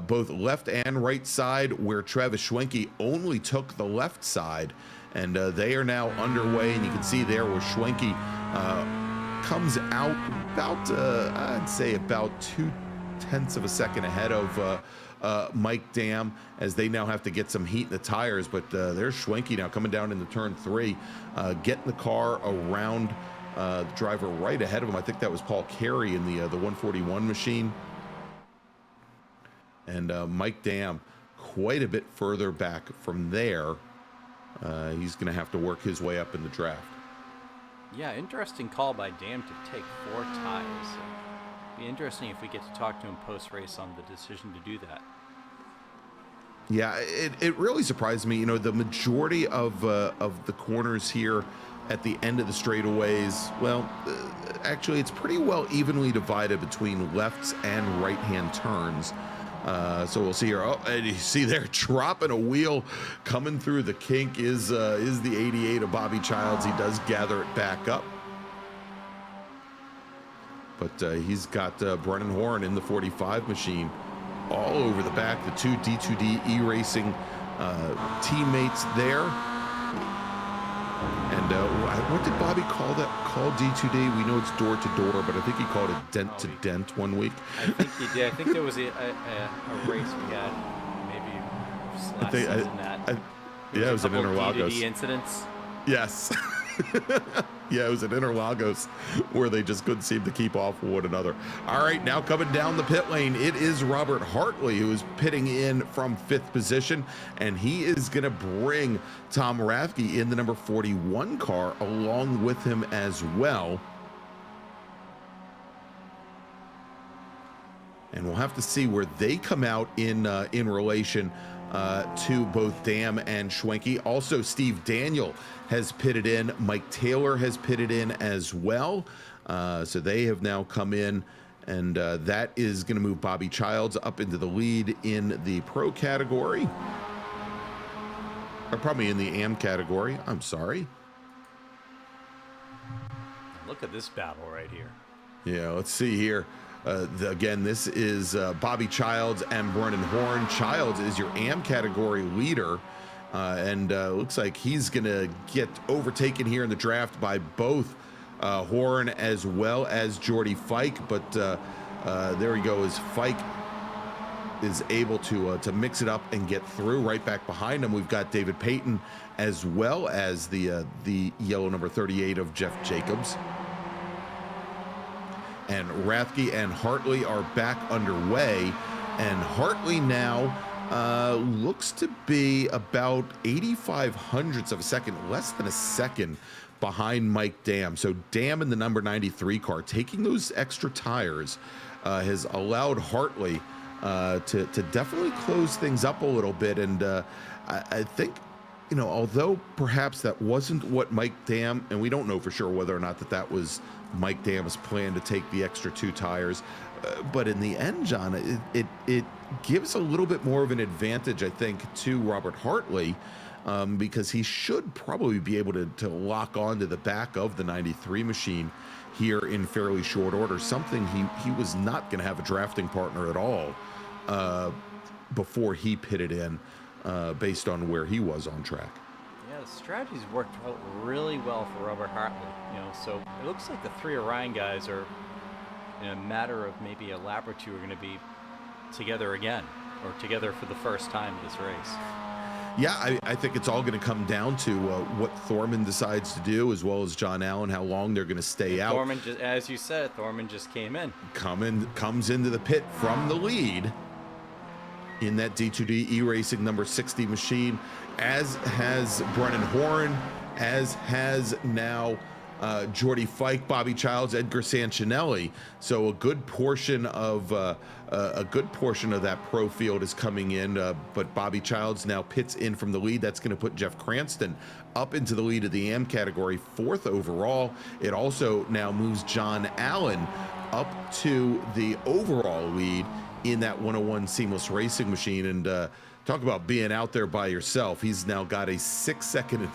both left and right side, where Travis Schwenke only took the left side. And they are now underway, and you can see there where Schwenke comes out about, I'd say about 0.2 of a second ahead of Mike Dam, as they now have to get some heat in the tires. But there's Schwenke now coming down into turn 3, getting the car around the driver right ahead of him. I think that was Paul Carey in the 141 machine. And Mike Dam quite a bit further back from there. He's going to have to work his way up in the draft. Yeah, interesting call by Dam to take 4 tires. Be interesting if we get to talk to him post-race on the decision to do that. Yeah, it really surprised me. You know, the majority of the corners here at the end of the straightaways, well, actually, it's pretty well evenly divided between lefts and right-hand turns. So we'll see here. Oh, and you see there dropping a wheel coming through the kink is the 88 of Bobby Childs. He does gather it back up. But he's got Brennan Horn in the 45 machine all over the back. The 2 D2D E-Racing teammates there. And what did Bobby call D2D? We know it's door to door, but I think he called it dent to dent one week. I think he did. I think there was a race we had maybe last season that. Yeah, it was an Interlagos. D2D incidents. Yes. Yeah, it was at Interlagos where they just couldn't seem to keep off one another. All right, now coming down the pit lane, it is Robert Hartley who is pitting in from 5th position, and he is going to bring Tom Rathke in the number 41 car along with him as well. And we'll have to see where they come out in relation to both Dam and Schwenke. Also, Steve Daniel has pitted in. Mike Taylor has pitted in as well. So they have now come in, and that is going to move Bobby Childs up into the lead in the pro category. Or probably in the AM category. I'm sorry. Look at this battle right here. Yeah, let's see here. Again, this is Bobby Childs and Brennan Horn. Childs is your AM category leader, and looks like he's going to get overtaken here in the draft by both Horn as well as Jordy Fike. But there he goes. Fike is able to mix it up and get through. Right back behind him, we've got David Payton as well as the yellow number 38 of Jeff Jacobs. And Rathke and Hartley are back underway. And Hartley now looks to be about 0.85 of a second, less than a second behind Mike Dam. So Dam in the number 93 car, taking those extra tires, has allowed Hartley to definitely close things up a little bit. And I think, you know, although perhaps that wasn't what Mike Dam, and we don't know for sure whether or not that was Mike Dam's plan to take the extra 2 tires, but in the end, John, it gives a little bit more of an advantage, I think, to Robert Hartley, because he should probably be able to lock onto the back of the 93 machine here in fairly short order, something he was not going to have a drafting partner at all before he pitted in, based on where he was on track. Yeah, the strategy's worked out really well for Robert Hartley. You know, so it looks like the 3 Orion guys are, in a matter of maybe a lap or two, are going to be together again, or together for the first time in this race. Yeah, I think it's all going to come down to what Thorman decides to do, as well as John Allen, how long they're going to stay out. Thorman, just, as you said, Thorman just came in. Comes into the pit from the lead in that D2D iRacing number 60 machine, as has Brennan Horn, as has now Jordy Fike, Bobby Childs, Edgar Sanchinelli. So a good portion of that pro field is coming in, but Bobby Childs now pits in from the lead. That's going to put Jeff Cranston up into the lead of the AM category, 4th overall. It also now moves John Allen up to the overall lead in that 101 seamless racing machine. And talk about being out there by yourself. He's now got a 6-second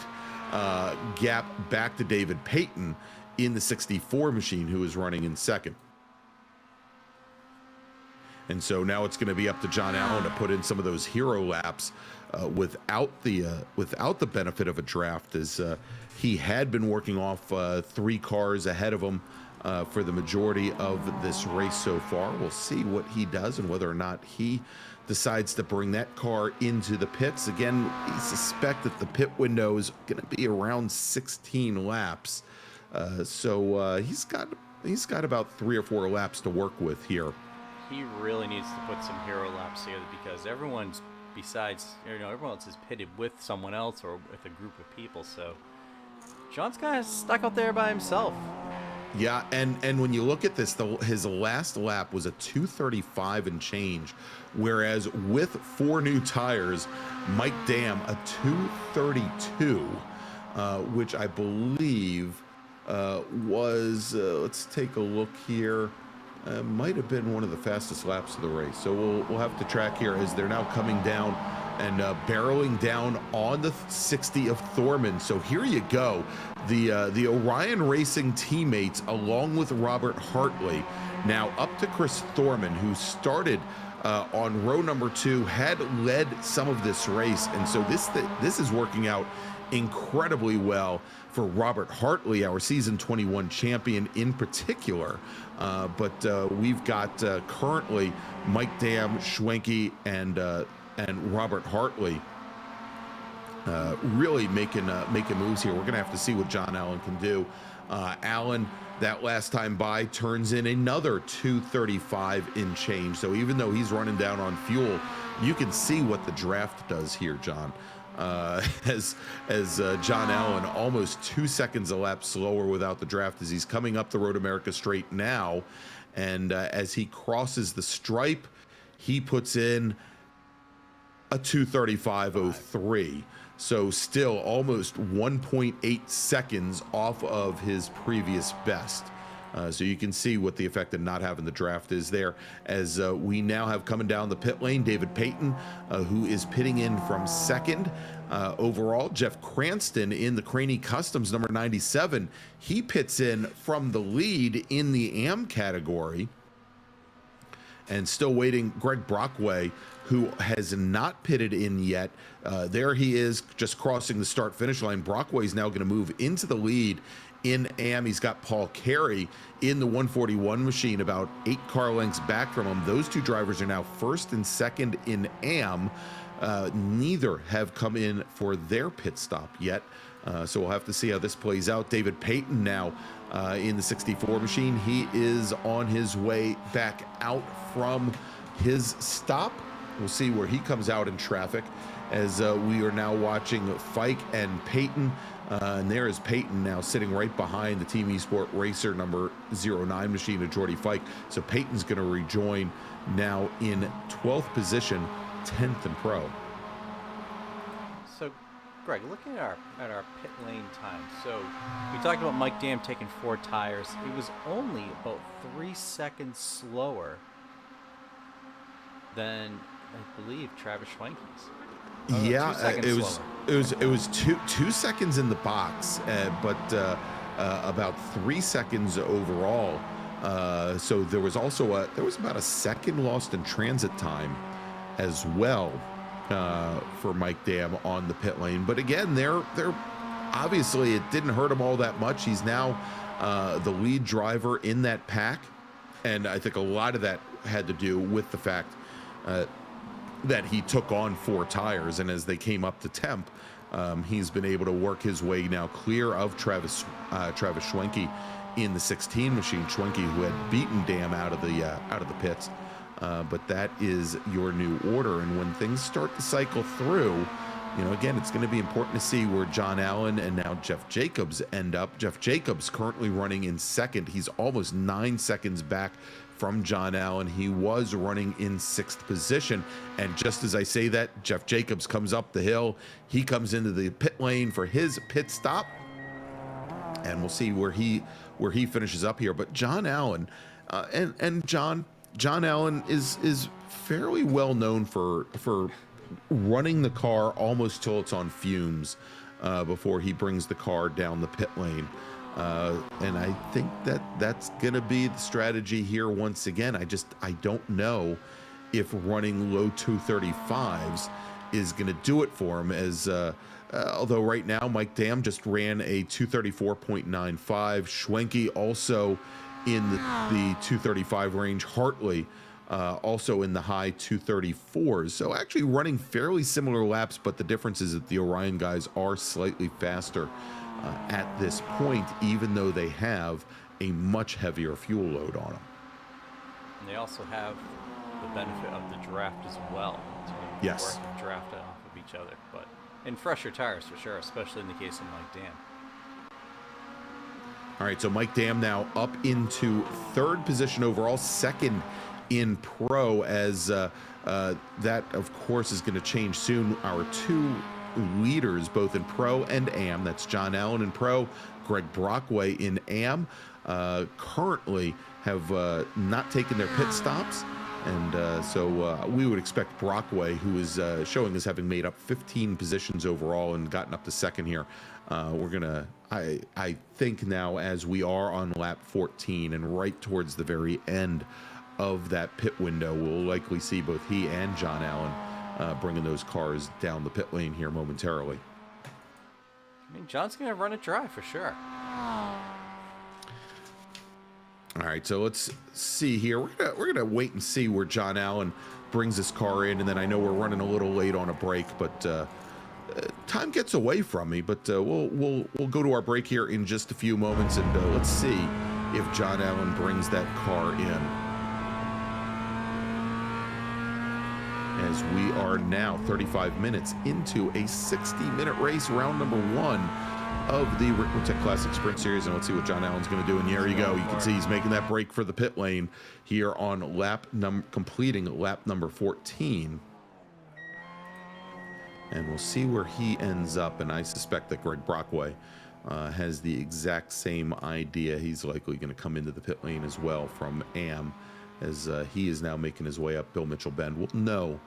gap back to David Payton in the 64 machine, who is running in 2nd. And so now it's going to be up to John Allen to put in some of those hero laps without the benefit of a draft, as he had been working off 3 cars ahead of him for the majority of this race so far. We'll see what he does and whether or not he decides to bring that car into the pits. Again, we suspect that the pit window is going to be around 16 laps. So he's got about 3 or 4 laps to work with here. He really needs to put some hero laps together, because everyone else is pitted with someone else or with a group of people. So John's kind of stuck out there by himself. Yeah, and when you look at this, his last lap was a 2:35 and change, whereas with 4 new tires, Mike Dam a 2:32, which I believe was, let's take a look here, might have been one of the fastest laps of the race. So we'll have to track here as they're now coming down and barreling down on the 60 of Thorman. So here you go. The Orion Racing teammates, along with Robert Hartley, now up to Chris Thorman, who started on row number 2, had led some of this race. And so this is working out incredibly well for Robert Hartley, our season 21 champion in particular. But we've got currently Mike Dam, Schwenke, and Robert Hartley really making moves here. We're going to have to see what John Allen can do. Allen, that last time by, turns in another 2:35 in change. So even though he's running down on fuel, you can see what the draft does here, John. As John Allen almost 2 seconds a lap slower without the draft, as he's coming up the Road America straight now. And as he crosses the stripe, he puts in a 2:35.03. So still almost 1.8 seconds off of his previous best. So you can see what the effect of not having the draft is there, as we now have coming down the pit lane David Payton, who is pitting in from 2nd overall. Jeff Cranston in the Craney Customs number 97, he pits in from the lead in the AM category. And still waiting, Greg Brockway, who has not pitted in yet. There he is, just crossing the start-finish line. Brockway's now going to move into the lead in AM. He's got Paul Carey in the 141 machine, about 8 car lengths back from him. Those 2 drivers are now 1st and 2nd in AM. Neither have come in for their pit stop yet. So we'll have to see how this plays out. David Payton now in the 64 machine. He is on his way back out from his stop. we'll see where he comes out in traffic, as we are now watching Fike and Peyton. And there is Peyton now sitting right behind the Team Esport Racer number 09 machine of Jordy Fike. So Peyton's going to rejoin now in 12th position, 10th in pro. So, Greg, looking at our pit lane time, so we talked about Mike Dam taking 4 tires. It was only about 3 seconds slower than, I believe, Travis Schwenke's. Yeah, it was two seconds in the box, but about 3 seconds overall. So there was also about a second lost in transit time as well for Mike Dam on the pit lane. But again, they're obviously, it didn't hurt him all that much. He's now the lead driver in that pack, and I think a lot of that had to do with the fact that he took on 4 tires, and as they came up to temp, he's been able to work his way now clear of Travis Schwenke in the 16 machine. Schwenke, who had beaten Dam out of the pits, but that is your new order. And when things start to cycle through, again, it's going to be important to see where John Allen and now Jeff Jacobs end up. Jeff Jacobs currently running in second. He's almost 9 seconds back from John Allen. He was running in 6th position, and just as I say that, Jeff Jacobs comes up the hill. He comes into the pit lane for his pit stop, and we'll see where he finishes up here. But John Allen and John Allen is fairly well known for running the car almost till it's on fumes before he brings the car down the pit lane. And I think that's going to be the strategy here once again. I don't know if running low 235s is going to do it for him, as although right now Mike Dam just ran a 234.95. Schwenke also in the 235 range. Hartley also in the high 234s. So actually running fairly similar laps, but the difference is that the Orion guys are slightly faster at this point, even though they have a much heavier fuel load on them. And they also have the benefit of the draft as well. Yes. Work and draft off of each other, but and fresher tires for sure, especially in the case of Mike Dam. All right, so Mike Dam now up into 3rd position overall, 2nd in pro, as that, of course, is going to change soon. Our 2 leaders, both in pro and AM, that's John Allen in pro, Greg Brockway in AM, currently have not taken their pit stops, and so we would expect Brockway, who is showing as having made up 15 positions overall and gotten up to 2nd here. We're gonna, I think now, as we are on lap 14 and right towards the very end of that pit window, we'll likely see both he and John Allen bringing those cars down the pit lane here momentarily. I mean, John's going to run it dry for sure. All right, so let's see here. We're gonna wait and see where John Allen brings this car in, and then I know we're running a little late on a break, but time gets away from me. But we'll go to our break here in just a few moments, and let's see if John Allen brings that car in. As we are now 35 minutes into a 60-minute race, round number 1 of the Ricmotech Classic Sprint Series, and let's see what John Allen's going to do. And there you go. You can see he's making that break for the pit lane here on completing lap number 14. And we'll see where he ends up, and I suspect that Greg Brockway has the exact same idea. He's likely going to come into the pit lane as well from AM, as he is now making his way up Bill Mitchell Bend. We'll know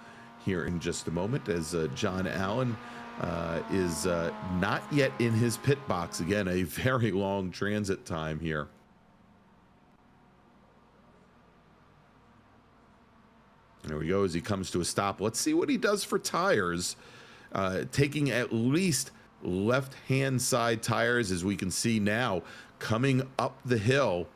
here in just a moment, as John Allen is not yet in his pit box. Again, a very long transit time here. There we go, as he comes to a stop. Let's see what he does for tires. Taking at least left-hand side tires, as we can see now, coming up the hill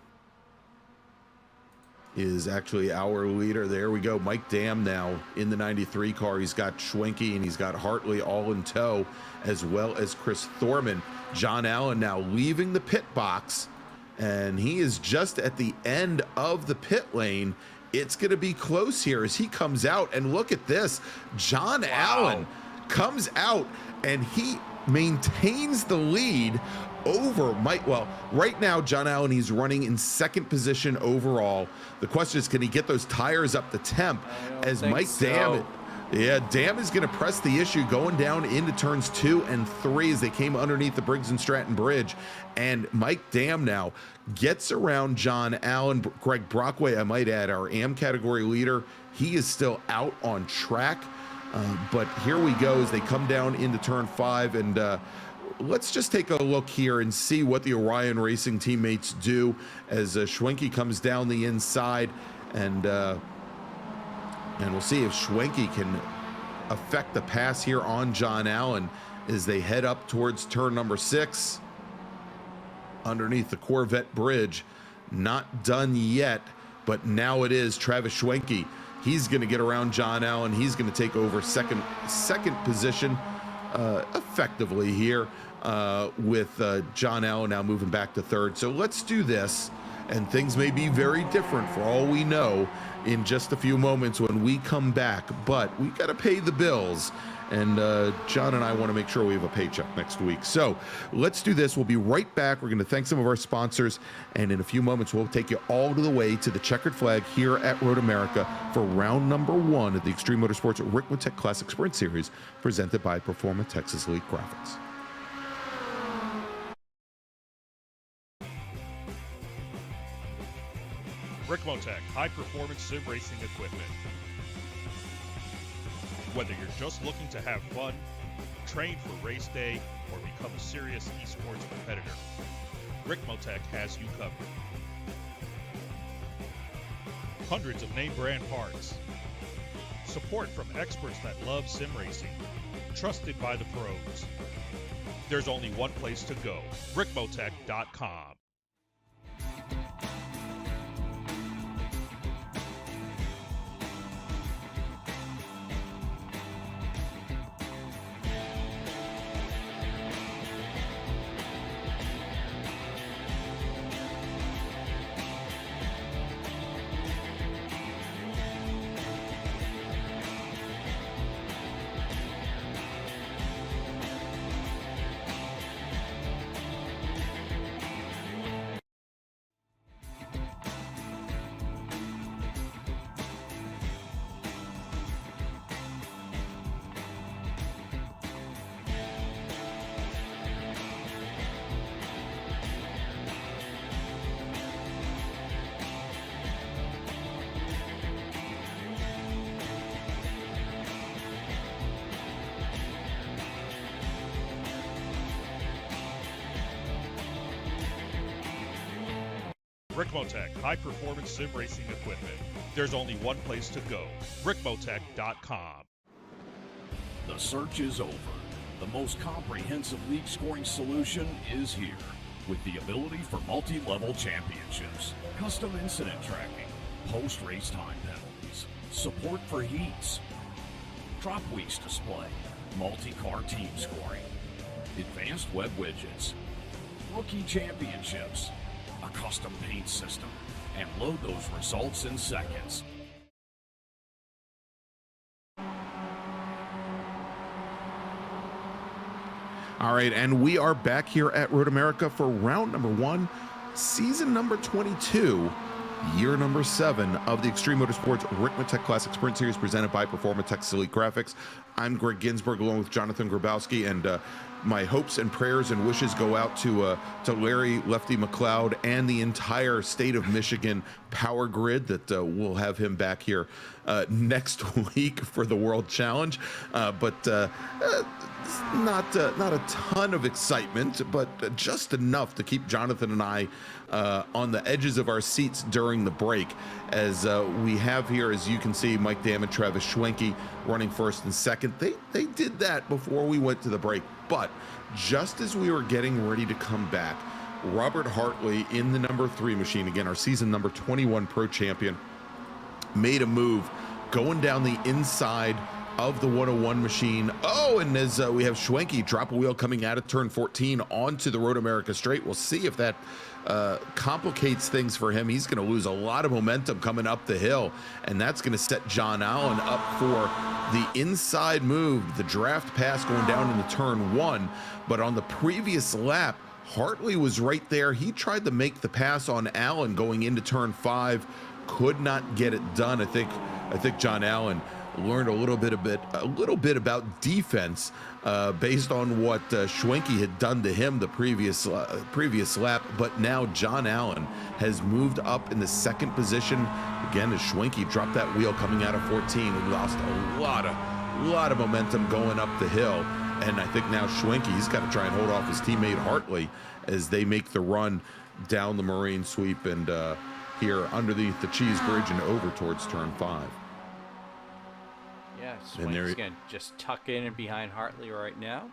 is actually our leader. There we go. Mike Dam now in the 93 car. He's got Schwenke and he's got Hartley all in tow, as well as Chris Thorman. John Allen now leaving the pit box, and he is just at the end of the pit lane it's going to be close here as he comes out. And look at this. John Allen comes out and he maintains the lead over Mike. Well, right now, John Allen, he's running in second position overall. The question is, can he get those tires up the temp as Mike Dam? Yeah, Dam is going to press the issue going down into turns 2 and 3 as they came underneath the Briggs and Stratton Bridge. And Mike Dam now gets around John Allen. Greg Brockway, I might add, our AM category leader, he is still out on track. But here we go as they come down into turn 5. And let's just take a look here and see what the Orion Racing teammates do as Schwenke comes down the inside. And we'll see if Schwenke can affect the pass here on John Allen as they head up towards turn number 6 underneath the Corvette Bridge. Not done yet, but now it is. Travis Schwenke, he's going to get around John Allen. He's going to take over second position effectively here with John Allen now moving back to third. So let's do this, and things may be very different for all we know in just a few moments when we come back, but we got to pay the bills, and John and I want to make sure we have a paycheck next week. So let's do this. We'll be right back. We're going to thank some of our sponsors, and in a few moments we'll take you all the way to the checkered flag here at Road America for round number 1 of the Extreme Motorsports Ricmotech Classic Sprint Series presented by Performa Texas Elite Graphics. Ricmotech, high-performance sim racing equipment. Whether you're just looking to have fun, train for race day, or become a serious esports competitor, Ricmotech has you covered. Hundreds of name-brand parts. Support from experts that love sim racing. Trusted by the pros. There's only one place to go, Ricmotech.com. Ricmotech, high-performance sim racing equipment. There's only one place to go, Ricmotech.com. The search is over. The most comprehensive league scoring solution is here, with the ability for multi-level championships, custom incident tracking, post-race time penalties, support for heats, drop weeks display, multi-car team scoring, advanced web widgets, rookie championships, a custom paint system, and load those results in seconds. All right, and we are back here at Road America for round number 1, season number 22, year number 7 of the Extreme Motorsports Ricmotech Classic Sprint Series presented by Performa Texas Elite Graphics. I'm Greg Ginsburg along with Jonathan Grabowski, and my hopes and prayers and wishes go out to Larry Lefty McLeod and the entire state of Michigan power grid that we'll have him back here next week for the World Challenge. But not a ton of excitement, but just enough to keep Jonathan and I on the edges of our seats during the break, as we have here, as you can see, Mike Dam and Travis Schwenke running first and second. They did that before we went to the break, but just as we were getting ready to come back, Robert Hartley in the number 3 machine, again our season number 21 pro champion, made a move going down the inside of the 101 machine. Oh, and as we have Schwenke drop a wheel coming out of turn 14 onto the Road America straight. We'll see if that complicates things for him. He's going to lose a lot of momentum coming up the hill, and that's going to set John Allen up for the inside move, the draft pass going down into turn 1. But on the previous lap, Hartley was right there. He tried to make the pass on Allen going into turn 5, could not get it done. I think John Allen learned a little bit about defense based on what Schwenke had done to him the previous lap. But now John Allen has moved up in the 2nd position again as Schwenke dropped that wheel coming out of 14. We lost a lot of momentum going up the hill, and I think now Schwenke, he's got to try and hold off his teammate Hartley as they make the run down the Marine sweep and here underneath the Cheese Bridge and over towards turn 5. Yeah, Schwenke's going to just tuck in and behind Hartley right now.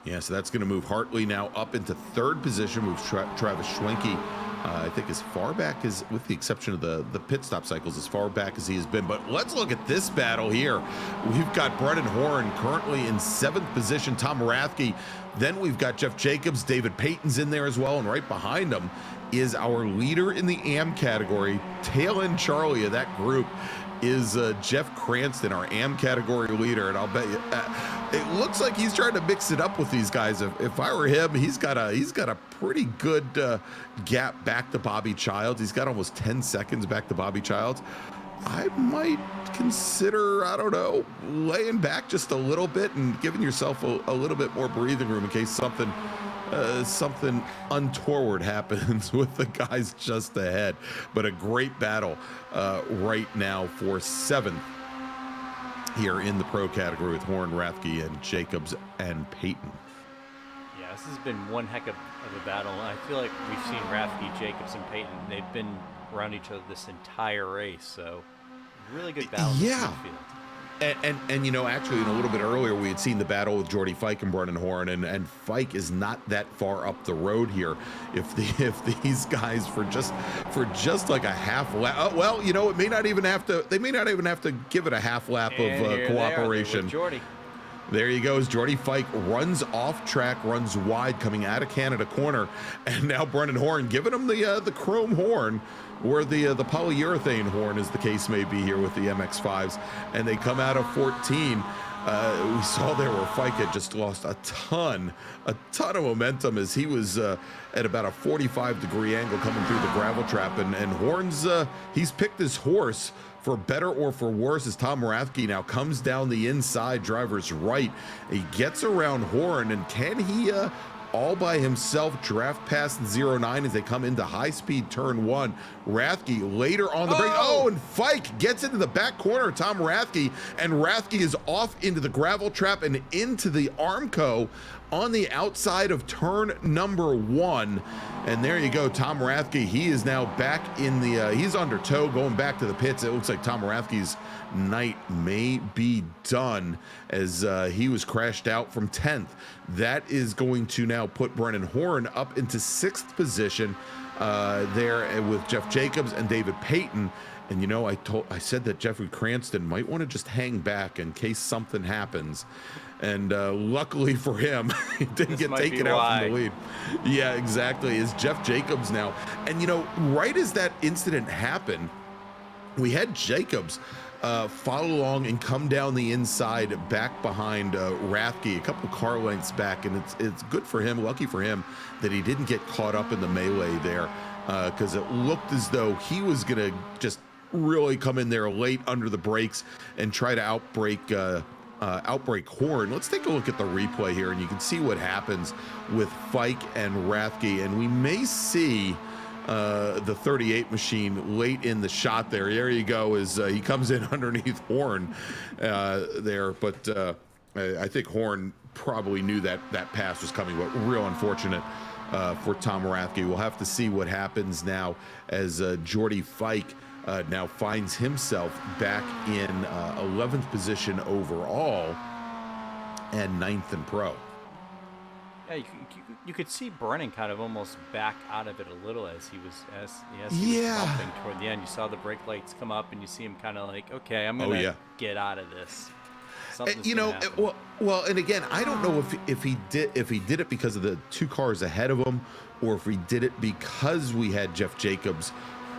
Yeah, so that's going to move Hartley now up into 3rd position, moves Travis Schwenke, I think as far back as, with the exception of the pit stop cycles, as far back as he has been. But let's look at this battle here. We've got Brennan Horn currently in 7th position, Tom Rathke. Then we've got Jeff Jacobs, David Payton's in there as well, and right behind him is our leader in the AM category, tail end Charlie of that group, is Jeff Cranston, our AM category leader, and I'll bet you it looks like he's trying to mix it up with these guys. If I were him, he's got a pretty good gap back to Bobby Childs. He's got almost 10 seconds back to Bobby Childs. I might consider, I don't know, laying back just a little bit and giving yourself a little bit more breathing room in case something untoward happens with the guys just ahead. But a great battle right now for 7th here in the pro category with Horn, Rathke, and Jacobs and Payton. Yeah, this has been one heck of a battle. I feel like we've seen Rathke, Jacobs, and Payton. They've been around each other this entire race, so really good battle. Yeah. And you know, actually, a little bit earlier, we had seen the battle with Jordy Fike and Brennan Horn, and Fike is not that far up the road here. If these guys for just like a half lap, well, you know, it may not even have to. They may not even have to give it a half lap of cooperation. Jordy. There he goes. Jordy Fike runs off track, runs wide, coming out of Canada corner, and now Brennan Horn giving him the chrome horn, or the polyurethane horn, as the case may be here with the MX-5s, and they come out of 14. We saw there where Fike had just lost a ton of momentum as he was at about a 45-degree angle coming through the gravel trap, and Horn's he's picked his horse for better or for worse as Tom Rathke now comes down the inside, driver's right. He gets around Horn, and can he all by himself draft past 09 as they come into high-speed turn 1? Rathke later on the break. Oh, and Fike gets into the back corner of Tom Rathke, and Rathke is off into the gravel trap and into the Armco on the outside of turn number 1. And there you go, Tom Rathke. He is now back in the, he's under tow going back to the pits. It looks like Tom Rathke's night may be done as he was crashed out from 10th. That is going to now put Brennan Horn up into 6th position there with Jeff Jacobs and David Payton. And you know, I said that Jeffrey Cranston might want to just hang back in case something happens. And luckily for him, he didn't get taken out from the lead. Yeah, exactly. Is Jeff Jacobs now. And you know, right as that incident happened, we had Jacobs follow along and come down the inside back behind Rathke, a couple car lengths back. And it's good for him, lucky for him, that he didn't get caught up in the melee there, because it looked as though he was going to just really come in there late under the brakes and try to outbreak Horn. Let's take a look at the replay here, and you can see what happens with Fike and Rathke, and we may see the 38 machine late in the shot there. There you go, as he comes in underneath Horn there, but I think Horn probably knew that pass was coming, but real unfortunate for Tom Rathke. We'll have to see what happens now as Jordy Fike now finds himself back in 11th position overall and 9th in pro. Yeah, you could see Brennan kind of almost back out of it a little as he was bumping toward the end. You saw the brake lights come up, and you see him kind of like, okay, I'm gonna get out of this. Something's You gonna know, happen. well, and again, I don't know if he did it because of the 2 cars ahead of him, or if he did it because we had Jeff Jacobs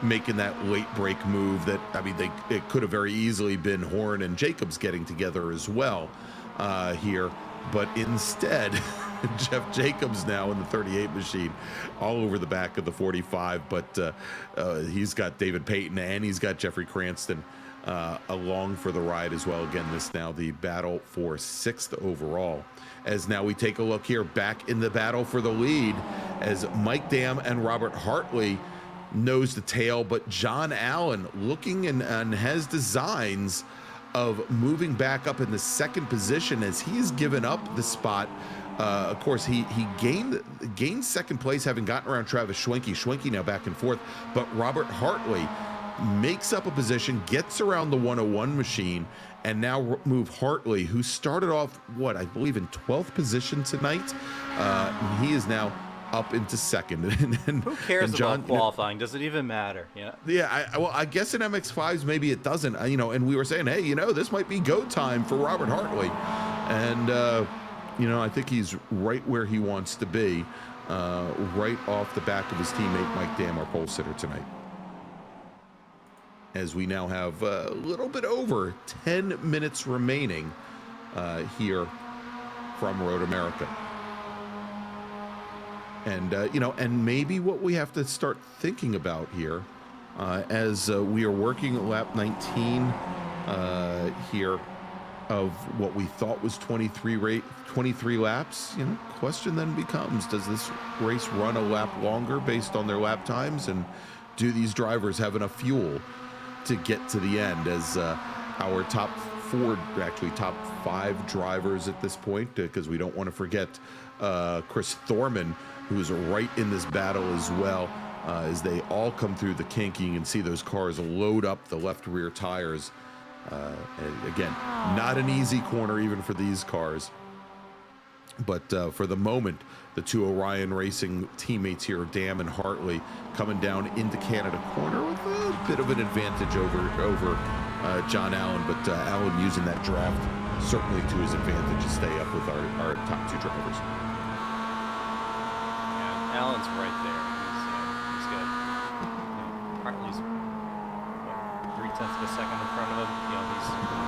making that late break move. That, I mean, it could have very easily been Horn and Jacobs getting together as well here, but instead Jeff Jacobs now in the 38 machine all over the back of the 45, but he's got David Payton and he's got Jeffrey Cranston along for the ride as well. Again, this now the battle for 6th overall, as now we take a look here back in the battle for the lead as Mike Dam and Robert Hartley nose to tail, but John Allen looking and has designs of moving back up in the 2nd position as he's given up the spot. Of course, he gained 2nd place, having gotten around Travis Schwenke. Schwenke now back and forth, but Robert Hartley makes up a position, gets around the 101 machine, and now move Hartley, who started off, what, I believe in 12th position tonight. He is now up into 2nd. and Who cares John, about qualifying? Does it even matter? Yeah. Yeah, I guess in MX5s maybe it doesn't. You know, and we were saying, hey, you know, this might be go time for Robert Hartley, and you know, I think he's right where he wants to be, right off the back of his teammate Mike Dam, our pole sitter tonight. As we now have a little bit over 10 minutes remaining here from Road America. And, you know, and maybe what we have to start thinking about here as we are working at lap 19 here of what we thought was 23 laps, you know, question then becomes, does this race run a lap longer based on their lap times? And do these drivers have enough fuel to get to the end, as our top 4, actually top 5 drivers at this point, because we don't want to forget Chris Thorman, who is right in this battle as well, as they all come through the kink. You can see those cars load up the left rear tires. And again, not an easy corner even for these cars. But for the moment, the 2 Orion Racing teammates here, Dam and Hartley, coming down into Canada corner with a bit of an advantage over John Allen. But Allen using that draft certainly to his advantage to stay up with our top 2 drivers. Yeah, Allen's right there. He's got, you know, Hartley's what, 0.3 of a second in front of him. You know,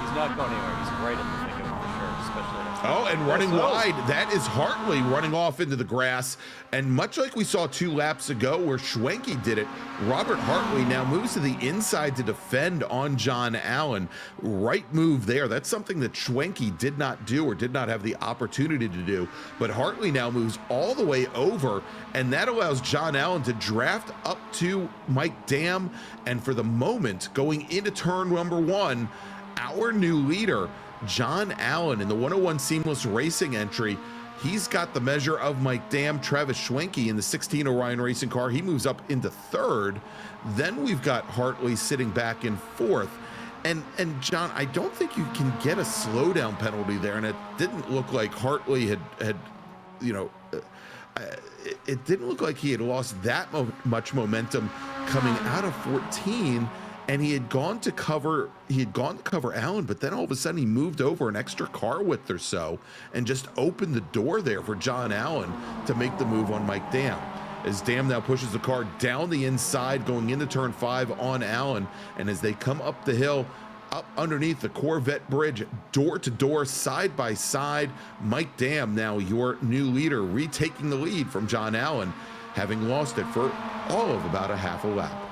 he's not going anywhere. He's right in the thick of it for sure, especially. Oh, and running wide, that is Hartley running off into the grass. And much like we saw 2 laps ago where Schwenke did it, Robert Hartley now moves to the inside to defend on John Allen. Right move there. That's something that Schwenke did not do, or did not have the opportunity to do. But Hartley now moves all the way over, and that allows John Allen to draft up to Mike Dam. And for the moment, going into turn number 1, our new leader, John Allen, in the 101 Seamless Racing entry, he's got the measure of Mike Dam. Travis Schwenke in the 16 Orion Racing car, he moves up into 3rd. Then we've got Hartley sitting back in 4th. And John, I don't think you can get a slowdown penalty there. And it didn't look like Hartley had you know, it didn't look like he had lost that much momentum coming out of 14. And he had gone to cover Allen, but then all of a sudden he moved over an extra car width or so and just opened the door there for John Allen to make the move on Mike Dam. As Dam now pushes the car down the inside going into turn 5 on Allen, and as they come up the hill, up underneath the Corvette bridge, door to door, side by side, Mike Dam, now your new leader, retaking the lead from John Allen, having lost it for all of about a half a lap.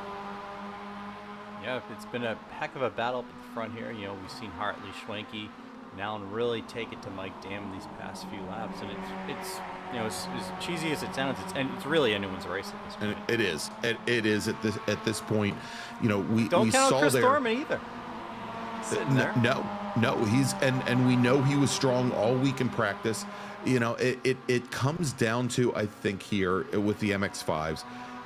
Yeah, it's been a heck of a battle up at the front here. You know, we've seen Hartley, Schwenke, and Allen really take it to Mike Dam these past few laps, and it's you know, as cheesy as it sounds, it's really anyone's race at this point. And it is. It is at this point. You know, we don't count saw Chris there. Thorman either. Sitting there. No, he's and we know he was strong all week in practice. You know, it comes down to, I think, here with the MX5s.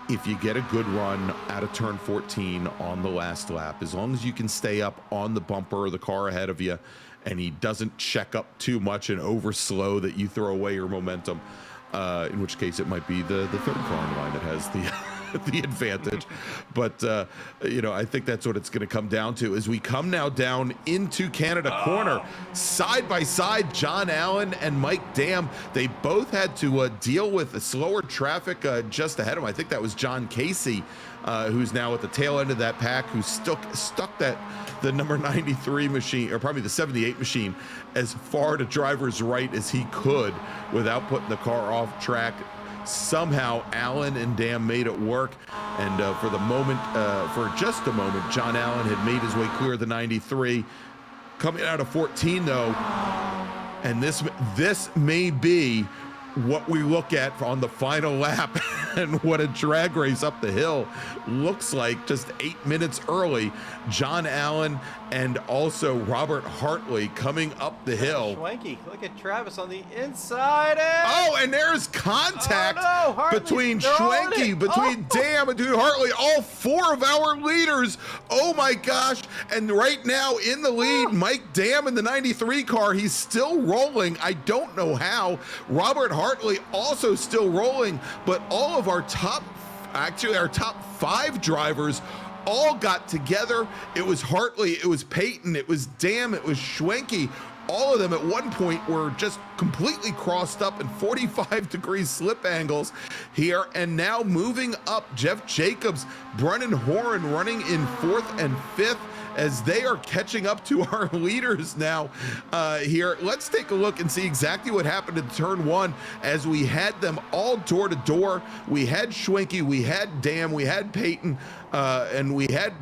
If you get a good run out of turn 14 on the last lap, as long as you can stay up on the bumper or the car ahead of you, and he doesn't check up too much and over slow that you throw away your momentum, in which case it might be the 3rd car in line that has the advantage. But, I think that's what it's going to come down to as we come now down into Canada corner. Side by side, John Allen and Mike Dam, they both had to deal with the slower traffic just ahead of them. I think that was John Casey, who's now at the tail end of that pack, who stuck the number 93 machine, or probably the 78 machine, as far to driver's right as he could without putting the car off track. Somehow Allen and Dam made it work, and for just a moment, John Allen had made his way clear of the 93. Coming out of 14 though, and this may be what we look at on the final lap and what a drag race up the hill looks like just 8 minutes early. John Allen and also Robert Hartley coming up the hill. Schwenke, look at Travis on the inside. And there's contact between Schwenke, between Dam, and Hartley, all four of our leaders. Oh my gosh. And right now in the lead, Mike Dam in the 93 car. He's still rolling. I don't know how. Robert Hartley also still rolling, but all of our top 5 drivers all got together. It was Hartley, it was Peyton, it was Dam, it was Schwenke. All of them at one point were just completely crossed up in 45-degree slip angles here. And now moving up, Jeff Jacobs, Brennan Horan running in 4th and 5th as they are catching up to our leaders now here. Let's take a look and see exactly what happened in turn 1 as we had them all door to door. We had Schwenke, we had Dam, we had Peyton, and we had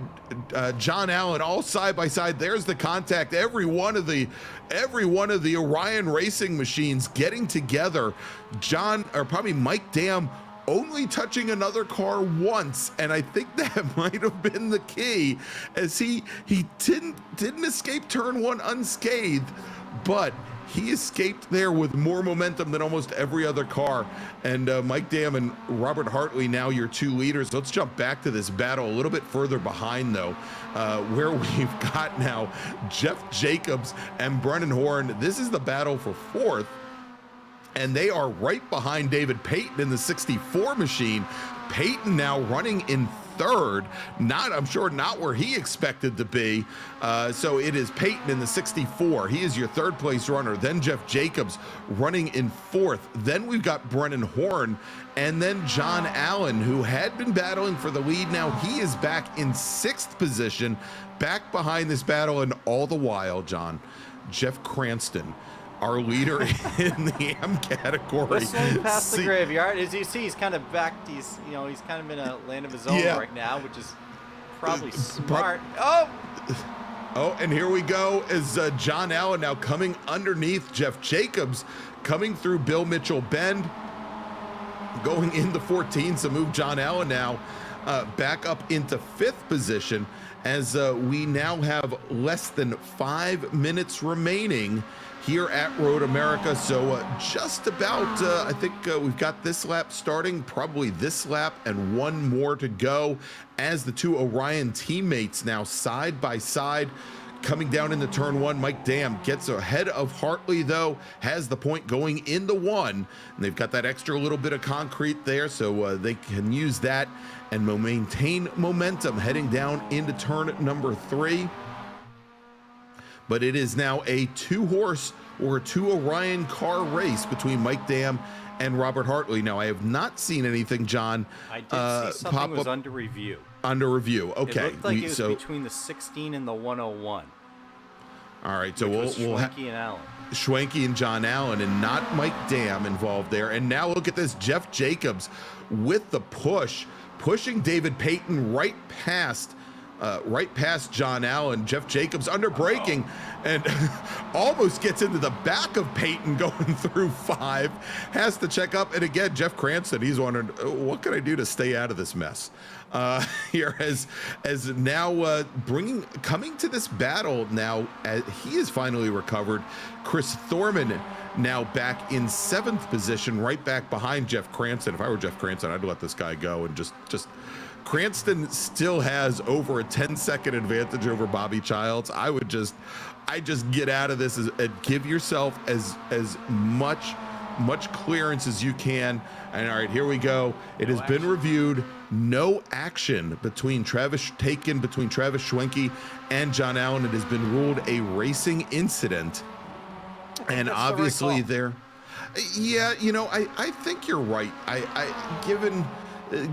John Allen all side by side. There's the contact. Every one of the Orion Racing machines getting together. Mike Dam only touching another car once, and I think that might have been the key, as he didn't escape turn 1 unscathed, but he escaped there with more momentum than almost every other car. And Mike Dam and Robert Hartley, now your 2 leaders. Let's jump back to this battle a little bit further behind, though, where we've got now Jeff Jacobs and Brennan Horan. This is the battle for 4th. And they are right behind David Payton in the 64 machine. Payton now running in 3rd, I'm sure not where he expected to be. So it is Payton in the 64. He is your 3rd place runner. Then Jeff Jacobs running in 4th. Then we've got Brennan Horn, and then John Allen, who had been battling for the lead. Now he is back in 6th position, back behind this battle. And all the while, John, Jeff Cranston, our leader in the M category, whistling past the graveyard. As you see, he's kind of back. He's kind of in a land of his own right now, which is probably smart. And here we go as John Allen now coming underneath Jeff Jacobs, coming through Bill Mitchell Bend, going into 14. So move John Allen now back up into 5th position, as we now have less than 5 minutes remaining here at Road America. So just about, I think we've got this lap starting, probably this lap and one more to go, as the 2 Orion teammates now side by side coming down into turn 1. Mike Dam gets ahead of Hartley, though, has the point going into 1, and they've got that extra little bit of concrete there, so they can use that and maintain momentum heading down into turn number 3. But it is now a 2-horse or 2 Orion car race between Mike Dam and Robert Hartley. Now, I have not seen anything, John. I did see something was under review. Under review, okay. It looked like it was between the 16 and the 101. All right, so we'll have Schwenke and Allen. Schwenke and John Allen, and not Mike Dam involved there. And now look at this, Jeff Jacobs with the pushing David Payton right past John Allen. Jeff Jacobs under braking and almost gets into the back of Payton going through 5, has to check up. And again, Jeff Cranston, he's wondering, what can I do to stay out of this mess? Here as now coming to this battle now, he is finally recovered. Chris Thorman now back in 7th position, right back behind Jeff Cranston. If I were Jeff Cranston, I'd let this guy go and just Cranston still has over a 10-second advantage over Bobby Childs. I just get out of this and give yourself as much much clearance as you can. And all right, here we go. It has been reviewed. No action between Travis Schwenke and John Allen. It has been ruled a racing incident. And obviously there, yeah, you know, I think you're right.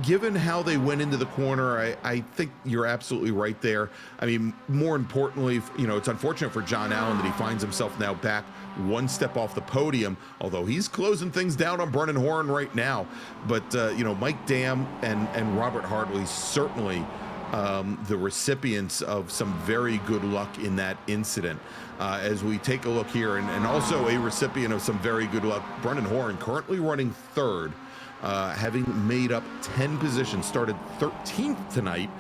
Given how they went into the corner, I think you're absolutely right there. I mean, more importantly, you know, it's unfortunate for John Allen that he finds himself now back one step off the podium, although he's closing things down on Brennan Horn right now. But, you know, Mike Dam and Robert Hartley certainly the recipients of some very good luck in that incident. As we take a look here, and also a recipient of some very good luck, Brennan Horn currently running third. Having made up 10 positions, started 13th tonight,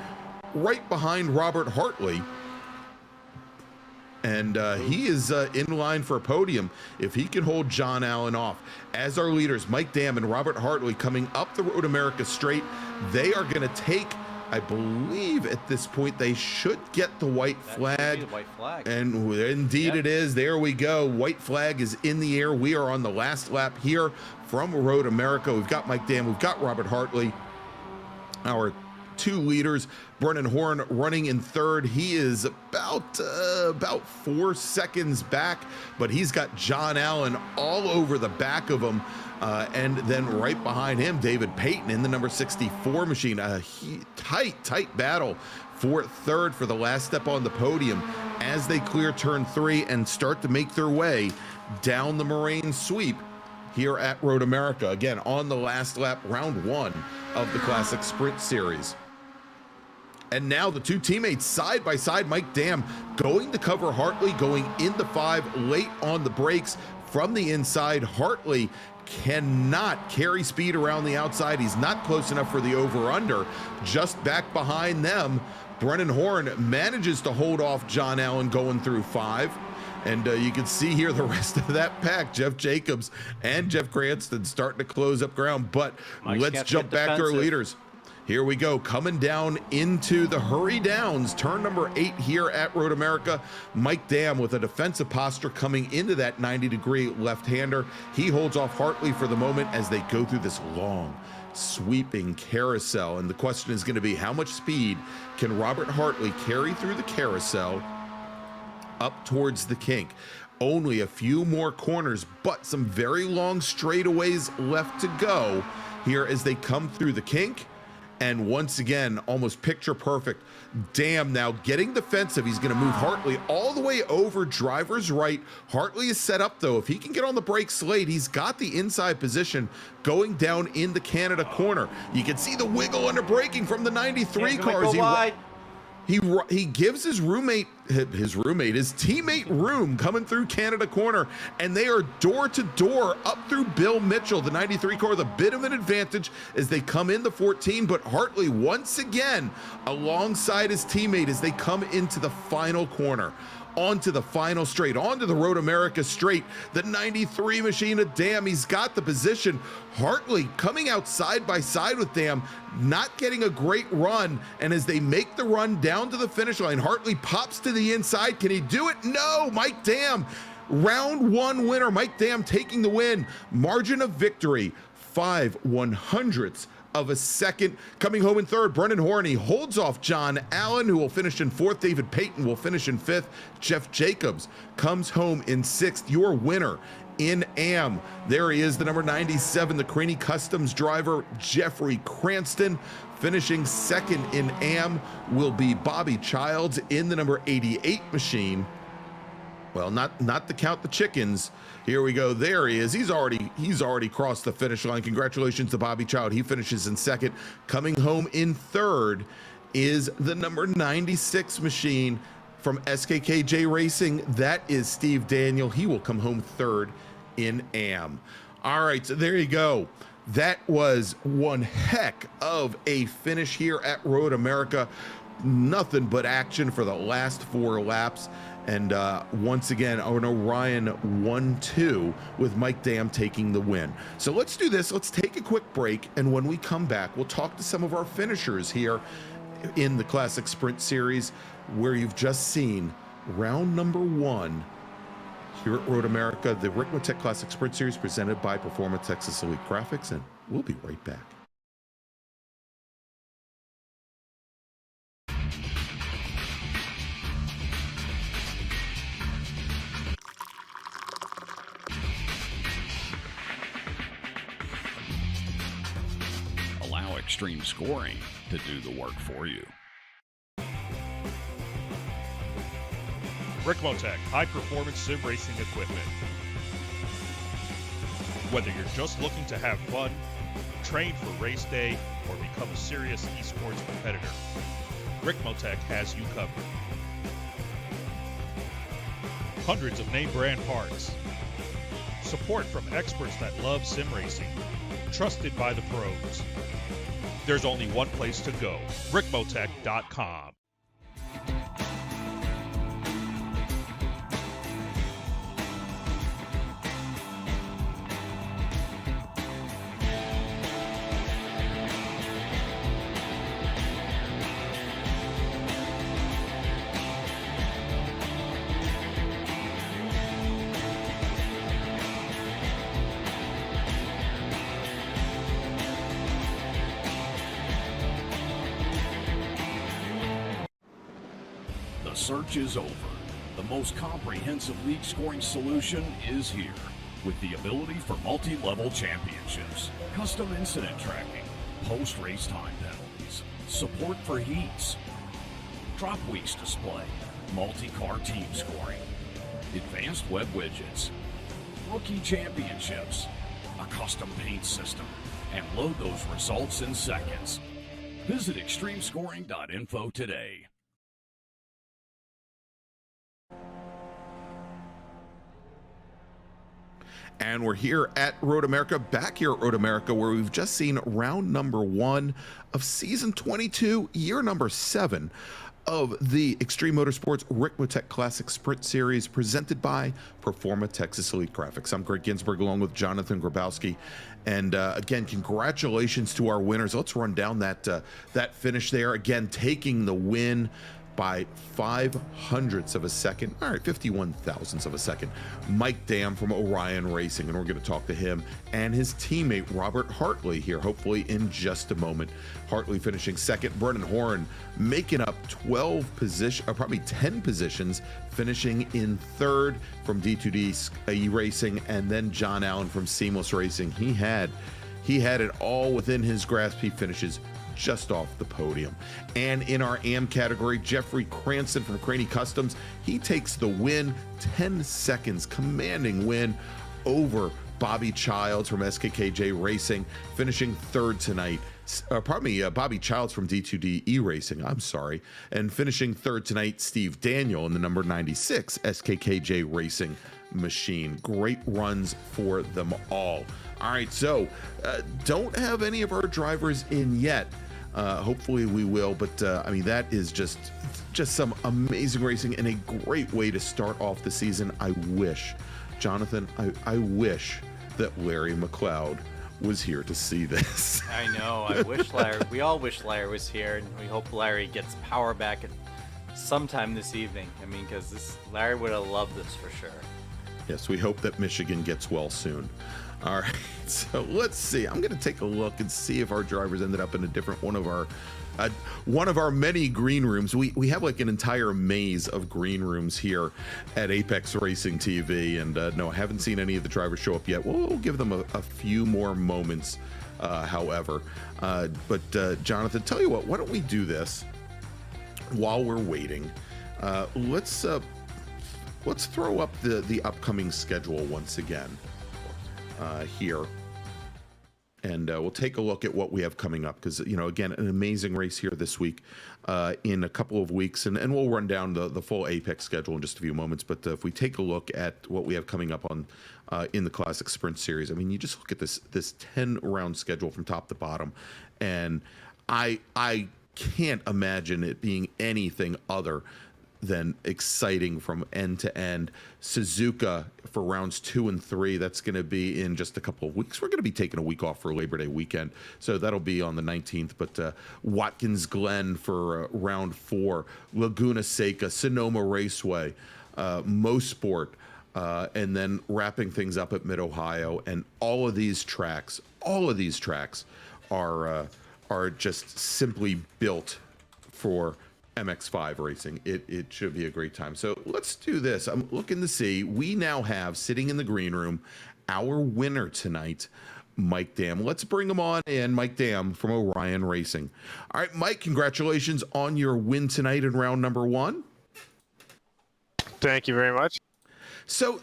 right behind Robert Hartley. And he is in line for a podium if he can hold John Allen off. As our leaders, Mike Dam and Robert Hartley, coming up the Road America straight, they are going to take, I believe at this point, they should get the white flag. The white flag. And indeed it is. There we go. White flag is in the air. We are on the last lap here from Road America. We've got Mike Dam, we've got Robert Hartley, our two leaders. Brennan Horn running in third. He is about 4 seconds back, but he's got John Allen all over the back of him. And then right behind him, David Payton in the number 64 machine. A tight battle for third for the last step on the podium as they clear turn 3 and start to make their way down the Moraine sweep here at Road America. Again, on the last lap, round 1 of the Classic Sprint Series. And now the two teammates side by side. Mike Dam going to cover Hartley, going into 5, late on the brakes from the inside. Hartley cannot carry speed around the outside. He's not close enough for the over-under. Just back behind them, Brennan Horn manages to hold off John Allen going through 5. And you can see here the rest of that pack, Jeff Jacobs and Jeff Cranston starting to close up ground. But let's jump back to our leaders. Here we go, coming down into the Hurry Downs, turn number 8 here at Road America. Mike Dam with a defensive posture coming into that 90-degree left-hander. He holds off Hartley for the moment as they go through this long, sweeping carousel. And the question is going to be, how much speed can Robert Hartley carry through the carousel up towards the kink? Only a few more corners, but some very long straightaways left to go here as they come through the kink. And once again, almost picture perfect. Dam now getting defensive. He's going to move Hartley all the way over driver's right. Hartley is set up, though. If he can get on the brakes late, he's got the inside position going down in the Canada corner. You can see the wiggle under braking from the 93 cars. He gives his teammate room coming through Canada corner, and they are door to door up through Bill Mitchell, the 93 car, with a bit of an advantage as they come in the 14, but Hartley once again alongside his teammate as they come into the final corner. Onto the final straight, onto the Road America straight. The 93 machine of Dam, he's got the position. Hartley coming out side by side with Dam, not getting a great run. And as they make the run down to the finish line, Hartley pops to the inside. Can he do it? No, Mike Dam, round 1 winner. Mike Dam taking the win. Margin of victory, 5/100ths of a second. Coming home in third, Brennan Horn. He holds off John Allen, who will finish in 4th. David Payton will finish in 5th. Jeff Jacobs comes home in 6th. Your winner in AM. There he is, the number 97, the Craney Customs driver, Jeffrey Cranston. Finishing 2nd in AM will be Bobby Childs in the number 88 machine. Well, not to count the chickens. Here we go. There he is. He's already crossed the finish line. Congratulations to Bobby Child. He finishes in 2nd. Coming home in 3rd is the number 96 machine from SKKJ Racing. That is Steve Daniel. He will come home 3rd in AM. All right, so there you go. That was one heck of a finish here at Road America. Nothing but action for the last 4 laps. And once again, Ryan 1-2 with Mike Dam taking the win. So let's do this. Let's take a quick break. And when we come back, we'll talk to some of our finishers here in the Classic Sprint Series, where you've just seen round number 1 Here at Road America, the Ricmotech Classic Sprint Series presented by Texas Elite Graphics, and we'll be right back. Allow extreme scoring to do the work for you. Ricmotech, high-performance sim racing equipment. Whether you're just looking to have fun, train for race day, or become a serious esports competitor, Ricmotech has you covered. Hundreds of name brand parts. Support from experts that love sim racing. Trusted by the pros. There's only one place to go, Ricmotech.com. The search is over. The most comprehensive league scoring solution is here, with the ability for multi-level championships, custom incident tracking, post-race time penalties, support for heats, drop weeks display, multi-car team scoring, advanced web widgets, rookie championships, a custom paint system, and load those results in seconds. Visit extremescoring.info today. And we're here at Road America, back here at Road America, where we've just seen round number 1 of season 22, year number 7 of the Extreme Motorsports Ricmotech Classic Sprint Series presented by Texas Elite Graphics. I'm Greg Ginsburg along with Jonathan Grabowski. And again, congratulations to our winners. Let's run down that finish there. Again, taking the win by 0.05 of a second, all right, 51 thousandths of a second. Mike Dam from Orion Racing, and we're going to talk to him and his teammate Robert Hartley here, hopefully in just a moment. Hartley finishing second, Brennan Horn making up 12 positions, probably 10 positions, finishing in third from D2D Racing, and then John Allen from Seamless Racing. He had it all within his grasp. He finishes just off the podium. And in our AM category, Jeffrey Cranston from Craney Customs, he takes the win, 10 seconds, commanding win over Bobby Childs from SKKJ Racing, finishing third tonight. Bobby Childs from D2D Racing, I'm sorry, and finishing third tonight, Steve Daniel in the number 96 SKKJ Racing machine. Great runs for them all. All right, so don't have any of our drivers in yet. Hopefully we will, but I mean, that is just some amazing racing and a great way to start off the season. I wish, Jonathan, I wish that Larry McLeod was here to see this. I know. I wish Larry. We all wish Larry was here, and we hope Larry gets power back at sometime this evening. I mean, because Larry would have loved this for sure. Yes, we hope that Michigan gets well soon. All right, so let's see. I'm going to take a look and see if our drivers ended up in a different one of our many green rooms. We have like an entire maze of green rooms here at Apex Racing TV, and no, I haven't seen any of the drivers show up yet. We'll give them a few more moments, however. But Jonathan, tell you what, why don't we do this while we're waiting? Let's throw up the upcoming schedule once again. Here, and we'll take a look at what we have coming up, because again, an amazing race here this week, in a couple of weeks, and we'll run down the full Apex schedule in just a few moments. But if we take a look at what we have coming up on in the Classic Sprint Series, I mean, you just look at this 10-round schedule from top to bottom, and I can't imagine it being anything other than exciting from end to end. Suzuka for rounds 2 and 3, that's going to be in just a couple of weeks. We're going to be taking a week off for Labor Day weekend, so that'll be on the 19th. But Watkins Glen for round 4, Laguna Seca, Sonoma Raceway, Mosport, and then wrapping things up at Mid-Ohio. And all of these tracks are just simply built for MX5 racing. It should be a great time. So let's do this. I'm looking to see. We now have, sitting in the green room, our winner tonight, Mike Dam. Let's bring him on in. Mike Dam from Orion Racing. All right, Mike, congratulations on your win tonight in round number 1. Thank you very much. So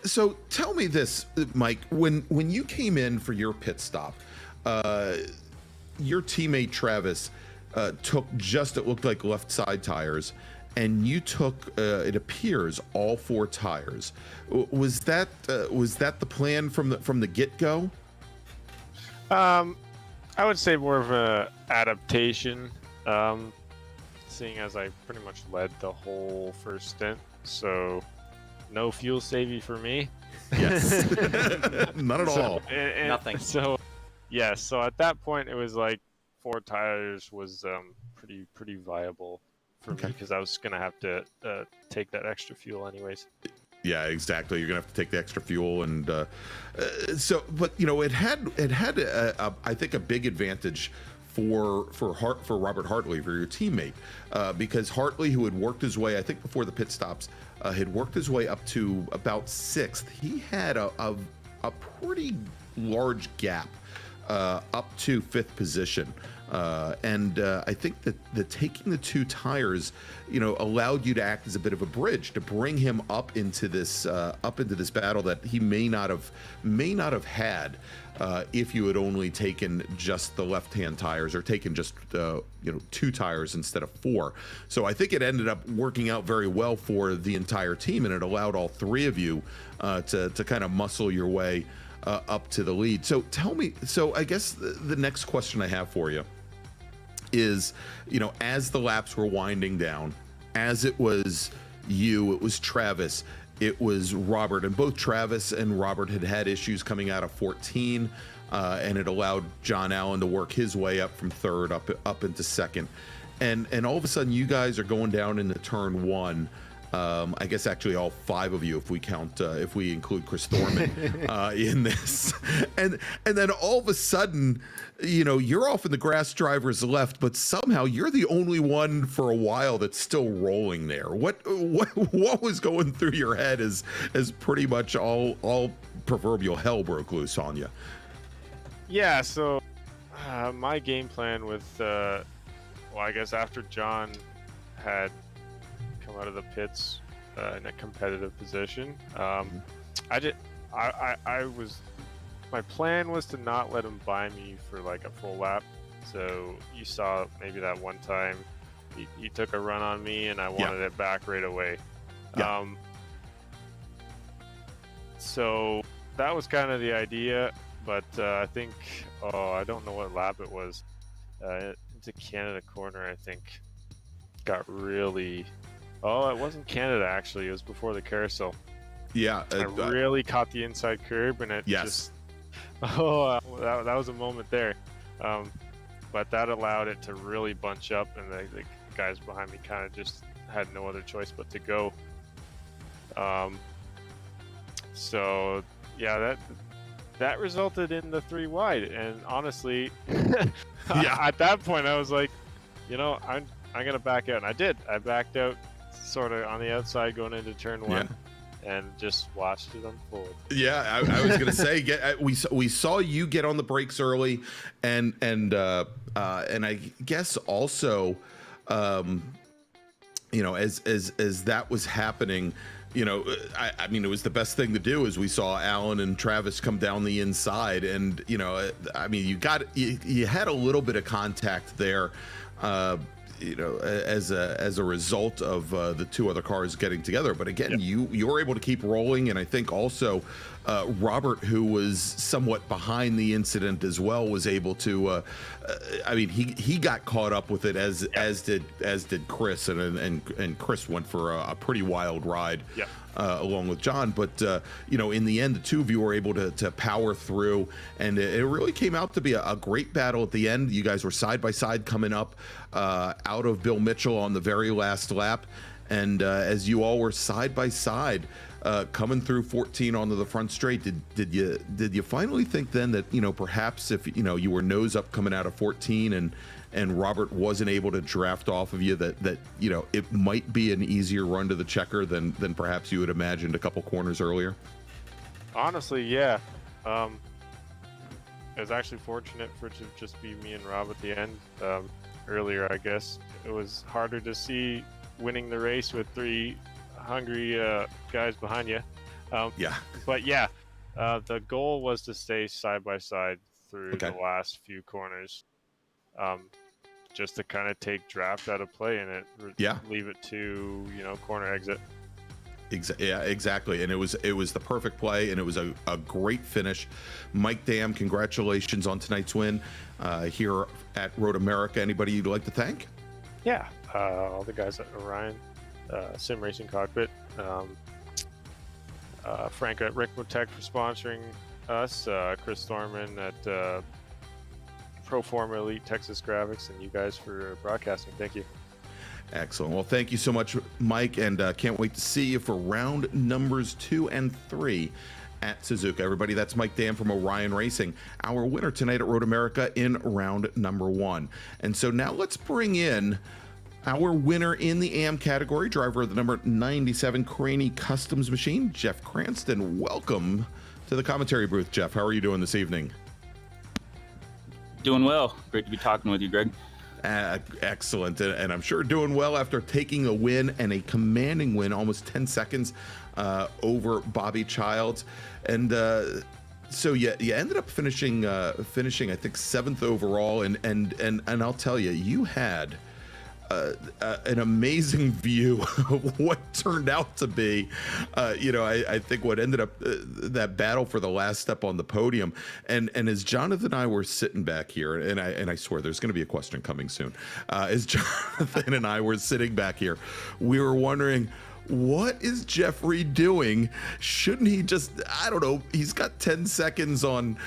tell me this, Mike, when you came in for your pit stop, your teammate Travis took just, it looked like, left side tires, and you took, it appears, all 4 tires. Was that the plan from the get-go? I would say more of a adaptation, seeing as I pretty much led the whole first stint, so no fuel savvy for me. Yes. Not at all. Nothing. So, yeah, so at that point it was like 4 tires was pretty viable for me, because I was gonna have to take that extra fuel anyways. Yeah, exactly. You're gonna have to take the extra fuel, and so, but you know, it had I think a big advantage for Robert Hartley, for your teammate, because Hartley, who had worked his way, I think before the pit stops, had worked his way up to about 6th. He had a pretty large gap up to 5th position. And I think that taking the 2 tires, you know, allowed you to act as a bit of a bridge to bring him up into this battle that he may not have had if you had only taken just the left-hand tires, or taken just 2 tires instead of 4. So I think it ended up working out very well for the entire team, and it allowed all 3 of you to kind of muscle your way up to the lead. So tell me, so I guess the next question I have for you is, you know, as the laps were winding down, as it was you, it was Travis, it was Robert, and both Travis and Robert had issues coming out of 14, and it allowed John Allen to work his way up from 3rd up into 2nd, and all of a sudden you guys are going down into turn 1. I guess actually all 5 of you, if we include Chris Thorman in this, and then all of a sudden, you know, you're off in the grass driver's left, but somehow you're the only one for a while that's still rolling there. What was going through your head as pretty much all proverbial hell broke loose on you? Yeah, so my game plan with well, I guess after John had come out of the pits in a competitive position, my plan was to not let him buy me for like a full lap. So you saw maybe that one time he took a run on me, and I wanted it back right away. So that was kind of the idea, but I think, I don't know what lap it was, into Canada corner, I think, got really... Oh, it wasn't Canada, actually. It was before the carousel. Yeah. I really caught the inside curb, and it just... Oh, that was a moment there. But that allowed it to really bunch up, and the guys behind me kind of just had no other choice but to go. So, yeah, that resulted in the 3 wide. And honestly, at that point, I was like, you know, I'm going to back out. And I did. I backed out sort of on the outside going into turn 1, and just watched it unfold. I was gonna say, we saw you get on the brakes early, and I guess also, you know, as that was happening, you know, I mean, it was the best thing to do, as we saw Alan and Travis come down the inside, and you know, I mean, you had a little bit of contact there, you know, as a result of the 2 other cars getting together. But again, you were able to keep rolling, and I think also Robert, who was somewhat behind the incident as well, was able to. I mean, he got caught up with it as did Chris, and Chris went for a pretty wild ride. Along with John, but you know, in the end, the 2 of you were able to power through, and it really came out to be a great battle at the end. You guys were side by side coming up out of Bill Mitchell on the very last lap, and as you all were side by side, coming through 14 onto the front straight. Did you finally think then that, perhaps if, you were nose up coming out of 14 and Robert wasn't able to draft off of you, that it might be an easier run to the checker than perhaps you had imagined a couple corners earlier? Honestly, yeah. It was actually fortunate for it to just be me and Rob at the end. Earlier, I guess it was harder to see winning the race with three hungry guys behind you. Yeah. But yeah, the goal was to stay side by side through the last few corners, just to kind of take draft out of play and leave it to corner exit. Yeah, exactly. And it was the perfect play, and it was a great finish. Mike Dam, congratulations on tonight's win here at Road America. Anybody you'd like to thank? Yeah, all the guys at Orion Sim Racing Cockpit, Frank at Ricmotech for sponsoring us, Chris Thorman at Proforma Elite Texas Graphics, and you guys for broadcasting. Thank you. Excellent. Well, thank you so much, Mike, and can't wait to see you for round numbers 2 and 3 at Suzuka. Everybody, that's Mike Dam from Orion Racing, our winner tonight at Road America in round number 1. And so now let's bring in our winner in the AM category, driver of the number 97 Craney Customs machine, Jeff Cranston. Welcome to the commentary booth, Jeff. How are you doing this evening? Doing well. Great to be talking with you, Greg. Excellent, and I'm sure doing well after taking a win, and a commanding win, almost 10 seconds over Bobby Childs. And so you ended up finishing I think 7th overall, and I'll tell you, you had an amazing view of what turned out to be, I think what ended up that battle for the last step on the podium. And as Jonathan and I were sitting back here, and I swear there's going to be a question coming soon, as Jonathan and I were sitting back here, we were wondering, what is Jeffrey doing? Shouldn't he just, I don't know, he's got 10 seconds on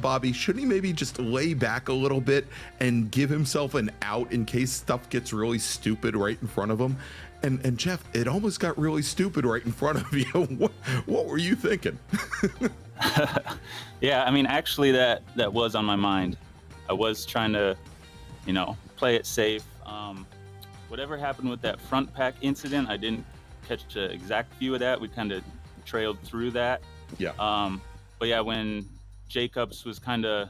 Bobby. Shouldn't he maybe just lay back a little bit and give himself an out in case stuff gets really stupid right in front of him? And Jeff, it almost got really stupid right in front of you. What were you thinking? Yeah, I mean, actually that was on my mind. I was trying to, play it safe. Whatever happened with that front pack incident, I didn't catch the exact view of that. We kind of trailed through that. Yeah. But yeah, when Jacobs was kind of,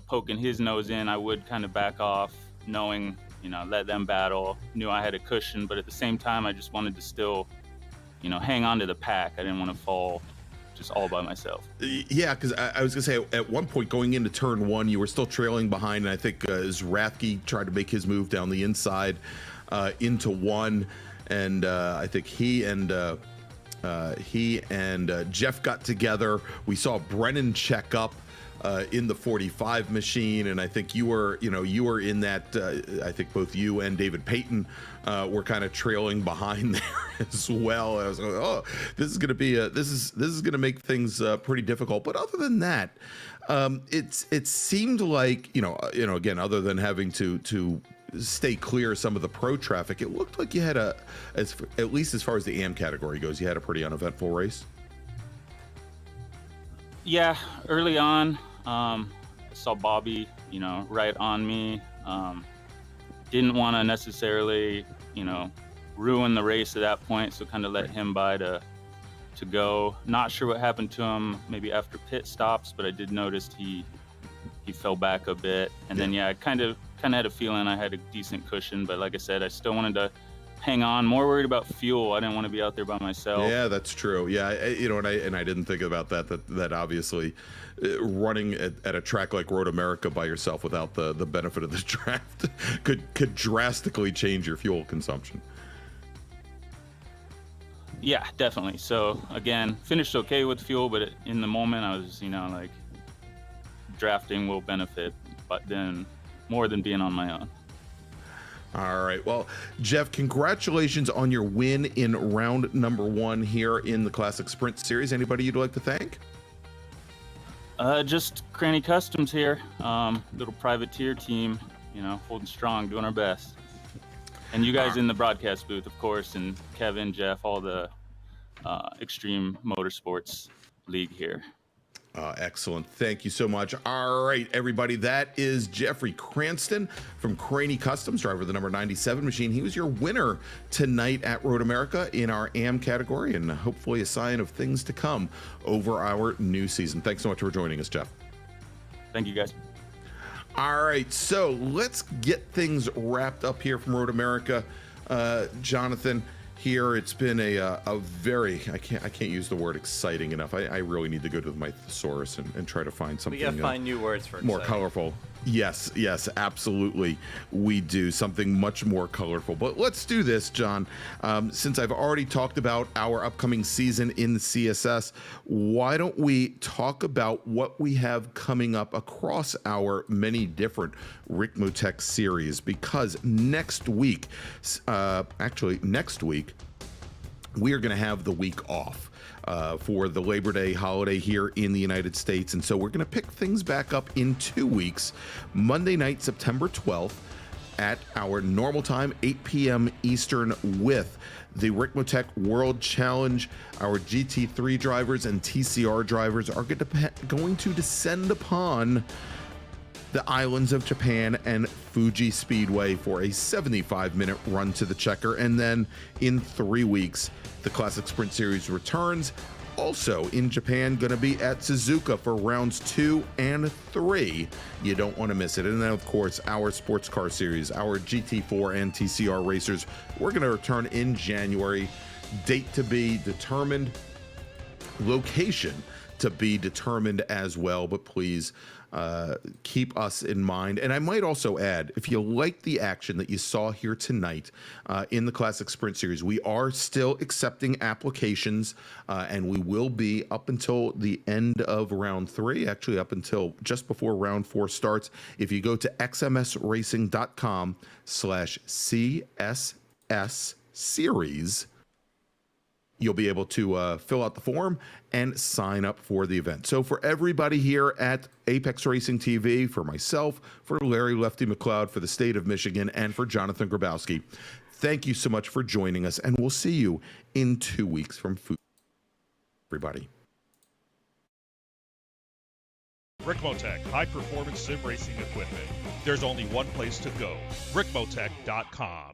poking his nose in, I would kind of back off, knowing, let them battle. Knew I had a cushion, but at the same time, I just wanted to still, hang on to the pack. I didn't want to fall just all by myself. Yeah, because I was gonna say, at one point going into turn 1, you were still trailing behind, and I think as Rathke tried to make his move down the inside into 1, and I think he and Jeff got together. We saw Brennan check up in the 45 machine, and I think you were in that. I think both you and David Payton were kind of trailing behind there as well. I was like, oh, this is going to make things pretty difficult. But other than that, it seemed like again, other than having to stay clear of some of the pro traffic, it looked like you had at least as far as the AM category goes, you had a pretty uneventful race. Yeah, early on, I saw Bobby, right on me. Didn't want to necessarily, ruin the race at that point, so kind of let him by to go. Not sure what happened to him maybe after pit stops, but I did notice he fell back a bit. And then I kind of had a feeling I had a decent cushion, but like I said, I still wanted to hang on. More worried about fuel. I didn't want to be out there by myself. Yeah, that's true. Yeah, and I didn't think about that obviously running at a track like Road America by yourself without the benefit of the draft could drastically change your fuel consumption. Yeah, definitely. So again, finished okay with fuel, but in the moment I was, like, drafting will benefit, but then more than being on my own. All right. Well, Jeff, congratulations on your win in round number 1 here in the Classic Sprint Series. Anybody you'd like to thank? Just Cranny Customs here. Little privateer team, holding strong, doing our best. And you guys in the broadcast booth, of course, and Kevin, Jeff, all the Extreme Motorsports League here. Excellent. Thank you so much. All right, everybody. That is Jeffrey Cranston from Craney Customs, driver of the number 97 machine. He was your winner tonight at Road America in our AM category, and hopefully a sign of things to come over our new season. Thanks so much for joining us, Jeff. Thank you, guys. All right, so let's get things wrapped up here from Road America. Jonathan, here it's been a very, I can't use the word exciting enough. I really need to go to my thesaurus and try to find something. We gotta find new words for more exciting. colorful. Yes, absolutely. We do something much more colorful. But let's do this, John. Since I've already talked about our upcoming season in the CSS, why don't we talk about what we have coming up across our many different Ricmotech series? Because next week, we are going to have the week off. For the Labor Day holiday here in the United States. And so we're going to pick things back up in 2 weeks, Monday night, September 12th at our normal time, 8 p.m. Eastern, with the Ricmotech World Challenge. Our GT3 drivers and TCR drivers are going to descend upon the islands of Japan and Fuji Speedway for a 75-minute run to the checker. And then in 3 weeks, the Classic Sprint Series returns. Also in Japan, going to be at Suzuka for rounds 2 and 3. You don't want to miss it. And then, of course, our sports car series, our GT4 and TCR racers, we're going to return in January. Date to be determined, location to be determined as well. But please, keep us in mind. And I might also add, if you like the action that you saw here tonight in the Classic Sprint Series, we are still accepting applications, and we will be up until the end of round 3, actually up until just before round 4 starts. If you go to xmsracing.com/CSS series, you'll be able to fill out the form and sign up for the event. So for everybody here at Apex Racing TV, for myself, for Larry Lefty McLeod, for the state of Michigan, and for Jonathan Grabowski, thank you so much for joining us, and we'll see you in 2 weeks from everybody. Ricmotech, high-performance sim racing equipment. There's only one place to go, ricmotech.com.